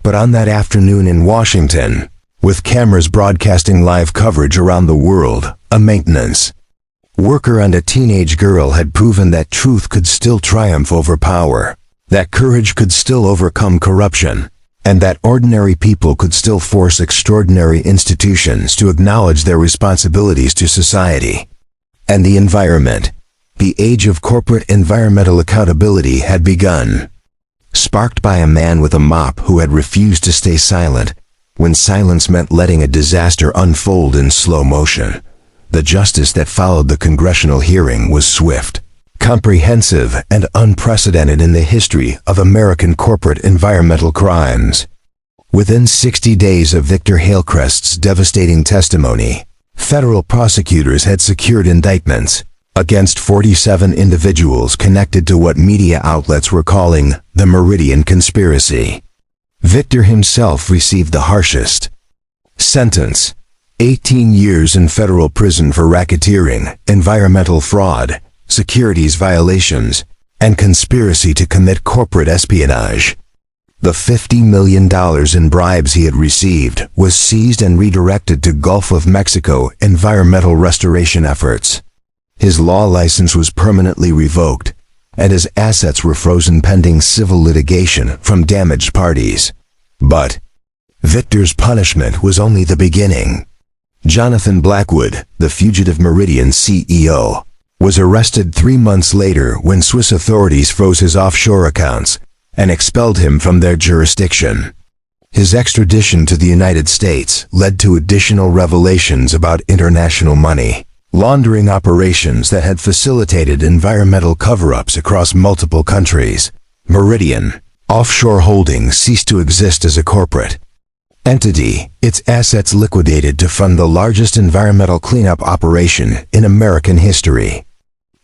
[SPEAKER 1] But on that afternoon in Washington, with cameras broadcasting live coverage around the world, a maintenance worker and a teenage girl had proven that truth could still triumph over power, that courage could still overcome corruption, and that ordinary people could still force extraordinary institutions to acknowledge their responsibilities to society and the environment. The age of corporate environmental accountability had begun. Sparked by a man with a mop who had refused to stay silent, when silence meant letting a disaster unfold in slow motion. The justice that followed the congressional hearing was swift, comprehensive, and unprecedented in the history of American corporate environmental crimes. Within 60 days of Victor Hillcrest's devastating testimony, federal prosecutors had secured indictments against 47 individuals connected to what media outlets were calling the Meridian Conspiracy. Victor himself received the harshest sentence, 18 years in federal prison for racketeering, environmental fraud, securities violations, and conspiracy to commit corporate espionage. The $50 million in bribes he had received was seized and redirected to Gulf of Mexico environmental restoration efforts. His law license was permanently revoked, and his assets were frozen pending civil litigation from damaged parties. But Victor's punishment was only the beginning. Jonathan Blackwood, the fugitive Meridian CEO, was arrested 3 months later when Swiss authorities froze his offshore accounts and expelled him from their jurisdiction. His extradition to the United States led to additional revelations about international money laundering operations that had facilitated environmental cover-ups across multiple countries. Meridian Offshore Holdings ceased to exist as a corporate entity, its assets liquidated to fund the largest environmental cleanup operation in American history.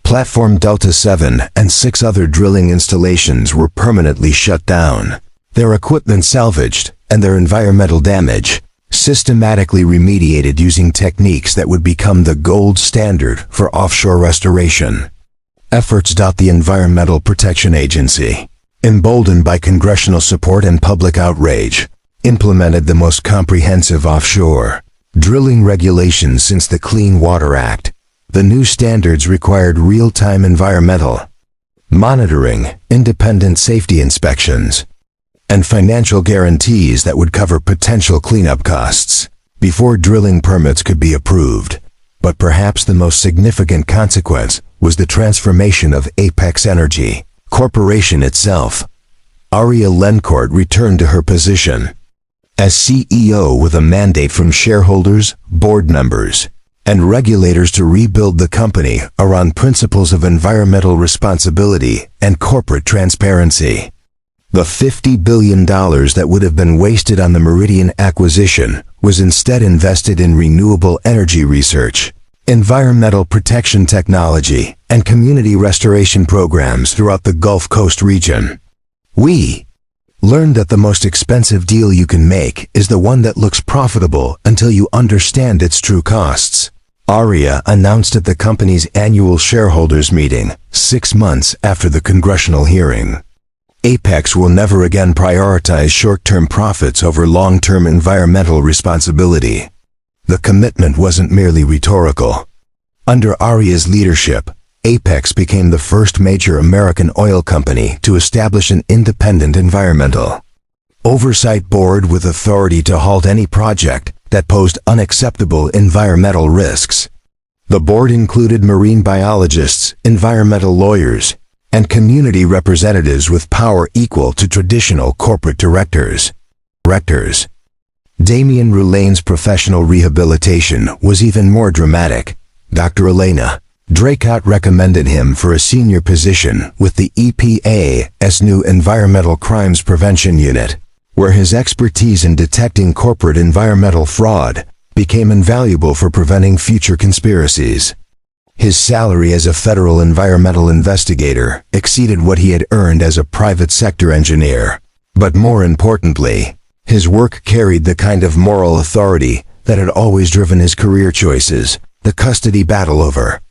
[SPEAKER 1] Platform Delta 7 and 6 other drilling installations were permanently shut down, their equipment salvaged, and their environmental damage systematically remediated using techniques that would become the gold standard for offshore restoration. Efforts. The Environmental Protection Agency, emboldened by congressional support and public outrage, implemented the most comprehensive offshore drilling regulations since the Clean Water Act. The new standards required real-time environmental monitoring, independent safety inspections, and financial guarantees that would cover potential cleanup costs before drilling permits could be approved. But perhaps the most significant consequence was the transformation of Apex Energy Corporation itself. Aria Lencourt returned to her position as CEO with a mandate from shareholders, board members, and regulators to rebuild the company around principles of environmental responsibility and corporate transparency. The $50 billion that would have been wasted on the Meridian acquisition was instead invested in renewable energy research, environmental protection technology, and community restoration programs throughout the Gulf Coast region. We learned that the most expensive deal you can make is the one that looks profitable until you understand its true costs. Aria announced at the company's annual shareholders meeting 6 months after the congressional hearing. Apex will never again prioritize short-term profits over long-term environmental responsibility. The commitment wasn't merely rhetorical. Under Aria's leadership, Apex became the first major American oil company to establish an independent environmental oversight board with authority to halt any project that posed unacceptable environmental risks. The board included marine biologists, environmental lawyers, and community representatives with power equal to traditional corporate directors. Damien Roulene's professional rehabilitation was even more dramatic. Dr. Elena Draycott recommended him for a senior position with the EPA's new Environmental Crimes Prevention Unit, where his expertise in detecting corporate environmental fraud became invaluable for preventing future conspiracies. His salary as a federal environmental investigator exceeded what he had earned as a private sector engineer. But more importantly, his work carried the kind of moral authority that had always driven his career choices, the custody battle over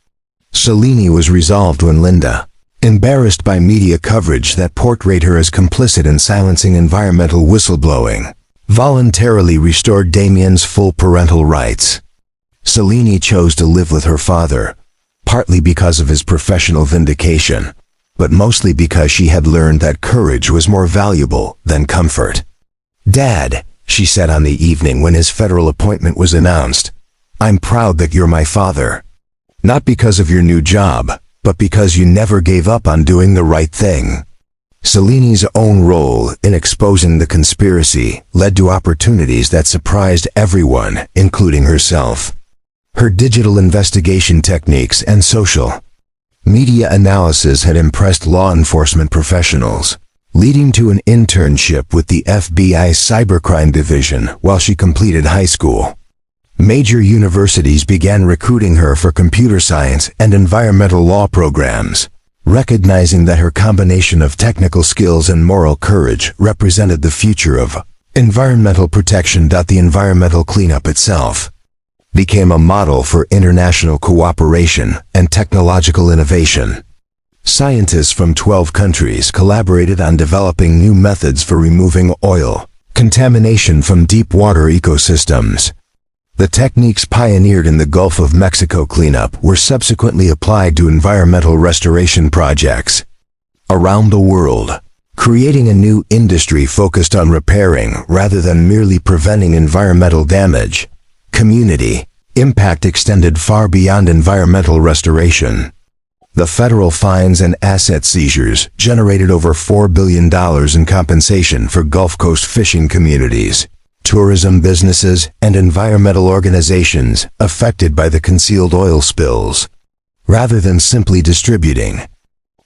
[SPEAKER 1] Cellini was resolved when Linda, embarrassed by media coverage that portrayed her as complicit in silencing environmental whistleblowing, voluntarily restored Damien's full parental rights. Cellini chose to live with her father, partly because of his professional vindication, but mostly because she had learned that courage was more valuable than comfort. "Dad," she said on the evening when his federal appointment was announced, "I'm proud that you're my father. Not because of your new job, but because you never gave up on doing the right thing." Cellini's own role in exposing the conspiracy led to opportunities that surprised everyone, including herself. Her digital investigation techniques and social media analysis had impressed law enforcement professionals, leading to an internship with the FBI's Cybercrime Division while she completed high school. Major universities began recruiting her for computer science and environmental law programs, recognizing that her combination of technical skills and moral courage represented the future of environmental protection. The environmental cleanup itself became a model for international cooperation and technological innovation. Scientists from 12 countries collaborated on developing new methods for removing oil contamination from deep water ecosystems. The techniques pioneered in the Gulf of Mexico cleanup were subsequently applied to environmental restoration projects around the world, creating a new industry focused on repairing rather than merely preventing environmental damage. Community impact extended far beyond environmental restoration. The federal fines and asset seizures generated over $4 billion in compensation for Gulf Coast fishing communities, tourism businesses, and environmental organizations affected by the concealed oil spills. Rather than simply distributing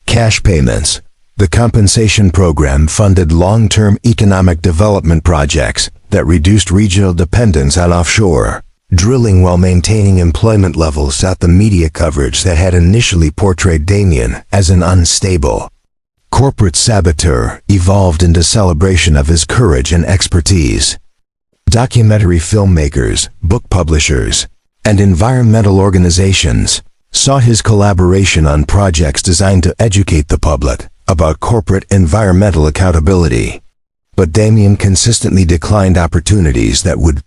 [SPEAKER 1] cash payments, the compensation program funded long-term economic development projects that reduced regional dependence on offshore drilling while maintaining employment levels. The media coverage that had initially portrayed Damien as an unstable corporate saboteur evolved into celebration of his courage and expertise. Documentary filmmakers, book publishers, and environmental organizations saw his collaboration on projects designed to educate the public about corporate environmental accountability. But Damien consistently declined opportunities that would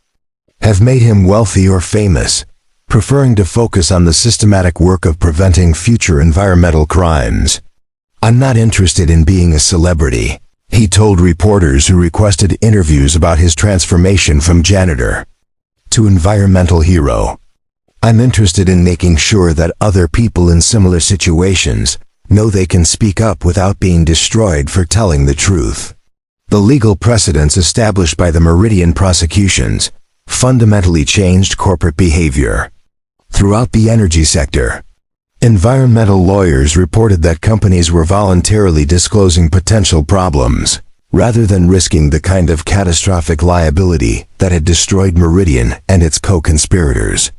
[SPEAKER 1] have made him wealthy or famous, preferring to focus on the systematic work of preventing future environmental crimes. "I'm not interested in being a celebrity," he told reporters who requested interviews about his transformation from janitor to environmental hero. "I'm interested in making sure that other people in similar situations know they can speak up without being destroyed for telling the truth." The legal precedents established by the Meridian prosecutions fundamentally changed corporate behavior. Throughout the energy sector, environmental lawyers reported that companies were voluntarily disclosing potential problems, rather than risking the kind of catastrophic liability that had destroyed Meridian and its co-conspirators.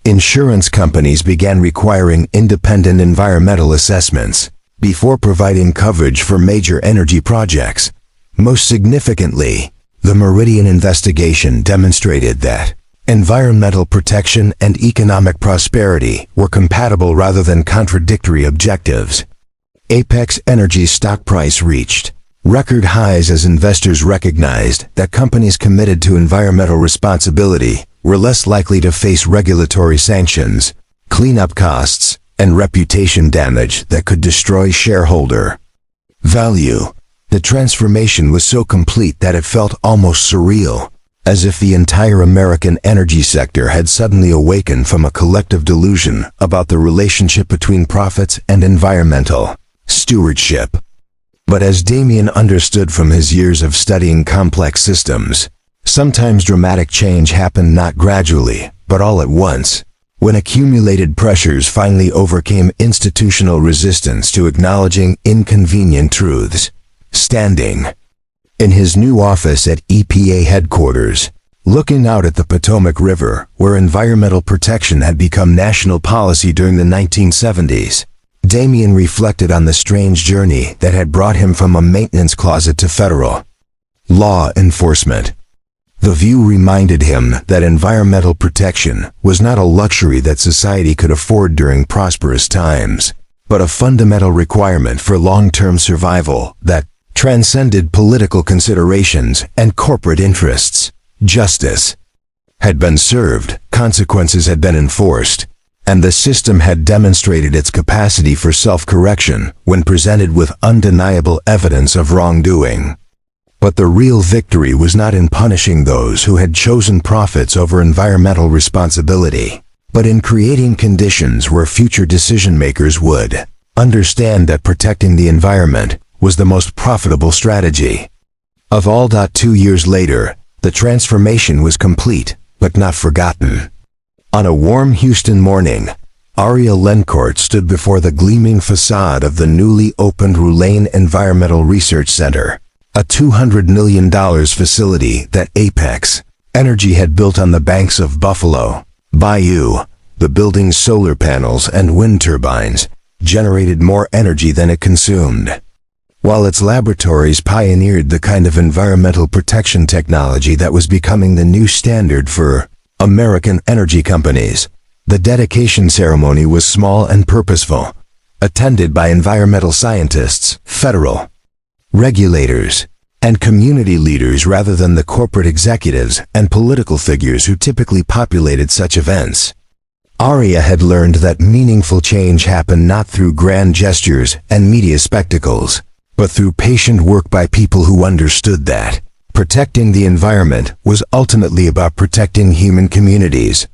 [SPEAKER 1] Insurance companies began requiring independent environmental assessments before providing coverage for major energy projects. Most significantly, the Meridian investigation demonstrated that environmental protection and economic prosperity were compatible rather than contradictory objectives. Apex Energy's stock price reached record highs as investors recognized that companies committed to environmental responsibility were less likely to face regulatory sanctions, cleanup costs, and reputation damage that could destroy shareholder value. The transformation was so complete that it felt almost surreal, as if the entire American energy sector had suddenly awakened from a collective delusion about the relationship between profits and environmental stewardship. But as Damien understood from his years of studying complex systems, sometimes dramatic change happened not gradually, but all at once, when accumulated pressures finally overcame institutional resistance to acknowledging inconvenient truths. Standing in his new office at EPA headquarters, looking out at the Potomac River, where environmental protection had become national policy during the 1970s, Damien reflected on the strange journey that had brought him from a maintenance closet to federal law enforcement. The view reminded him that environmental protection was not a luxury that society could afford during prosperous times, but a fundamental requirement for long-term survival that transcended political considerations and corporate interests. Justice had been served, consequences had been enforced, and the system had demonstrated its capacity for self-correction when presented with undeniable evidence of wrongdoing. But the real victory was not in punishing those who had chosen profits over environmental responsibility, but in creating conditions where future decision-makers would understand that protecting the environment was the most profitable strategy. Of all. 2 years later, the transformation was complete, but not forgotten. On a warm Houston morning, Aria Lencourt stood before the gleaming facade of the newly opened Roulaine Environmental Research Center, a $200 million facility that Apex Energy had built on the banks of Buffalo Bayou. The building's solar panels and wind turbines generated more energy than it consumed, while its laboratories pioneered the kind of environmental protection technology that was becoming the new standard for American energy companies. The dedication ceremony was small and purposeful, attended by environmental scientists, federal regulators, and community leaders rather than the corporate executives and political figures who typically populated such events. Arya had learned that meaningful change happened not through grand gestures and media spectacles, but through patient work by people who understood that protecting the environment was ultimately about protecting human communities.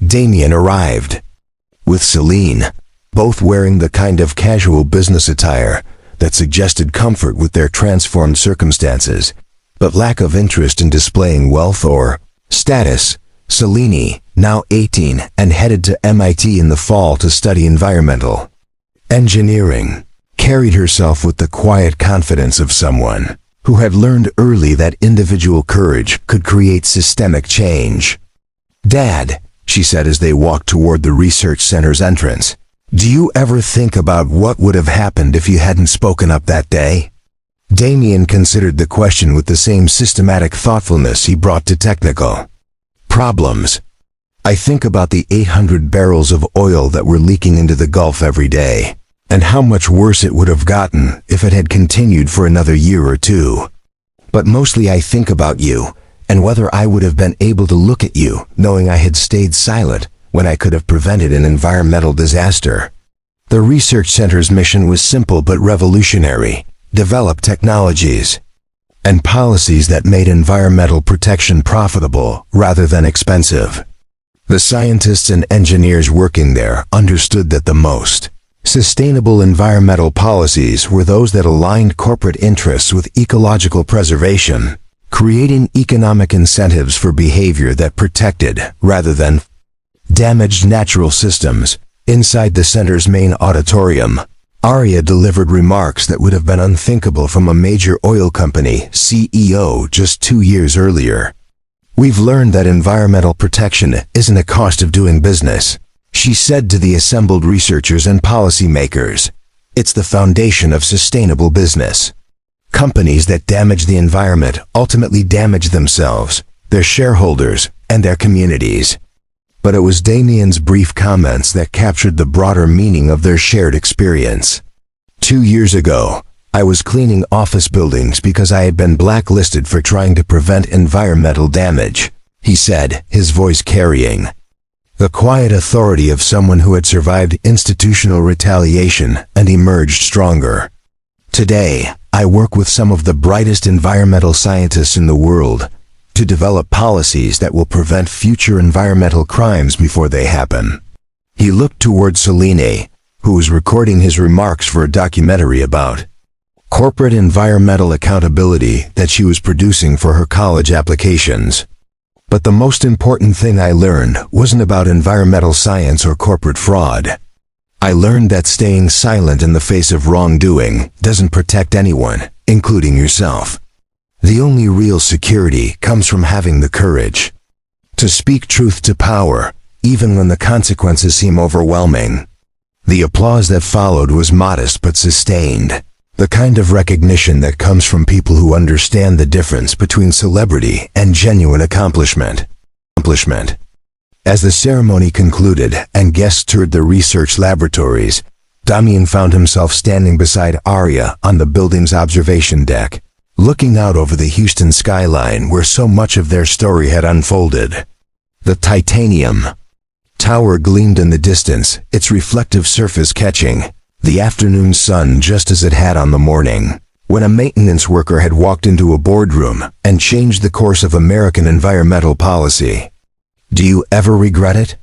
[SPEAKER 1] Damien arrived with Celine, both wearing the kind of casual business attire that suggested comfort with their transformed circumstances, but lack of interest in displaying wealth or status. Celine, now 18 and headed to MIT in the fall to study environmental engineering, carried herself with the quiet confidence of someone who had learned early that individual courage could create systemic change. "Dad," she said as they walked toward the research center's entrance, "do you ever think about what would have happened if you hadn't spoken up that day?" Damien considered the question with the same systematic thoughtfulness he brought to technical problems. "I think about the 800 barrels of oil that were leaking into the Gulf every day, and how much worse it would have gotten if it had continued for another year or two. But mostly I think about you, and whether I would have been able to look at you knowing I had stayed silent when I could have prevented an environmental disaster." The research center's mission was simple but revolutionary: develop technologies and policies that made environmental protection profitable rather than expensive. The scientists and engineers working there understood that the most sustainable environmental policies were those that aligned corporate interests with ecological preservation, creating economic incentives for behavior that protected rather than damaged natural systems. Inside the center's main auditorium, Arya delivered remarks that would have been unthinkable from a major oil company CEO just 2 years earlier. "We've learned that environmental protection isn't a cost of doing business," she said to the assembled researchers and policymakers. "It's the foundation of sustainable business. Companies that damage the environment ultimately damage themselves, their shareholders, and their communities." But it was Damien's brief comments that captured the broader meaning of their shared experience. 2 years ago, I was cleaning office buildings because I had been blacklisted for trying to prevent environmental damage," he said, his voice carrying the quiet authority of someone who had survived institutional retaliation and emerged stronger. "Today, I work with some of the brightest environmental scientists in the world to develop policies that will prevent future environmental crimes before they happen." He looked toward Celine, who was recording his remarks for a documentary about corporate environmental accountability that she was producing for her college applications. "But the most important thing I learned wasn't about environmental science or corporate fraud. I learned that staying silent in the face of wrongdoing doesn't protect anyone, including yourself. The only real security comes from having the courage to speak truth to power, even when the consequences seem overwhelming." The applause that followed was modest but sustained, the kind of recognition that comes from people who understand the difference between celebrity and genuine accomplishment. As the ceremony concluded and guests toured the research laboratories, Damien found himself standing beside Arya on the building's observation deck, looking out over the Houston skyline where so much of their story had unfolded. The titanium tower gleamed in the distance, its reflective surface catching the afternoon sun just as it had on the morning when a maintenance worker had walked into a boardroom and changed the course of American environmental policy. "Do you ever regret it?"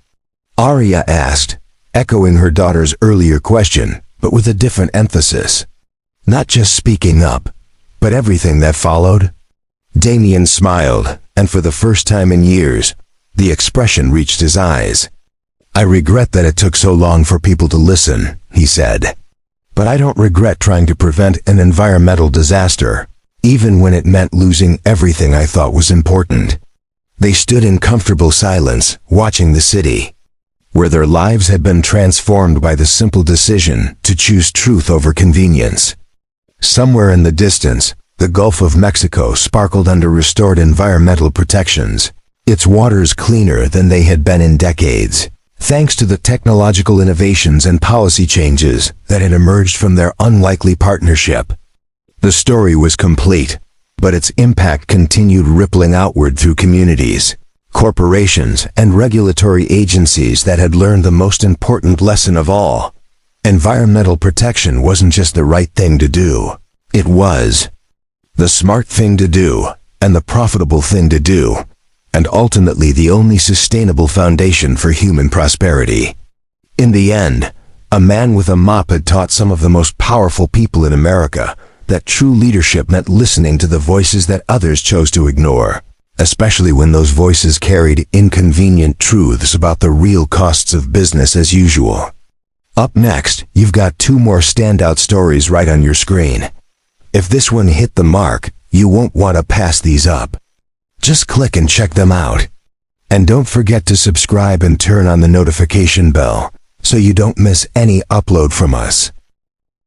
[SPEAKER 1] Arya asked, echoing her daughter's earlier question, but with a different emphasis. "Not just speaking up, but everything that followed?" Damien smiled, and for the first time in years, the expression reached his eyes. "I regret that it took so long for people to listen," he said. "But I don't regret trying to prevent an environmental disaster, even when it meant losing everything I thought was important." They stood in comfortable silence, watching the city, where their lives had been transformed by the simple decision to choose truth over convenience. Somewhere in the distance, the Gulf of Mexico sparkled under restored environmental protections, its waters cleaner than they had been in decades, thanks to the technological innovations and policy changes that had emerged from their unlikely partnership. The story was complete, but its impact continued rippling outward through communities, corporations, and regulatory agencies that had learned the most important lesson of all. Environmental protection wasn't just the right thing to do. It was the smart thing to do, and the profitable thing to do, and ultimately the only sustainable foundation for human prosperity. In the end, a man with a mop had taught some of the most powerful people in America that true leadership meant listening to the voices that others chose to ignore, especially when those voices carried inconvenient truths about the real costs of business as usual. Up next, you've got two more standout stories right on your screen. If this one hit the mark, you won't want to pass these up. Just click and check them out. And don't forget to subscribe and turn on the notification bell so you don't miss any upload from us.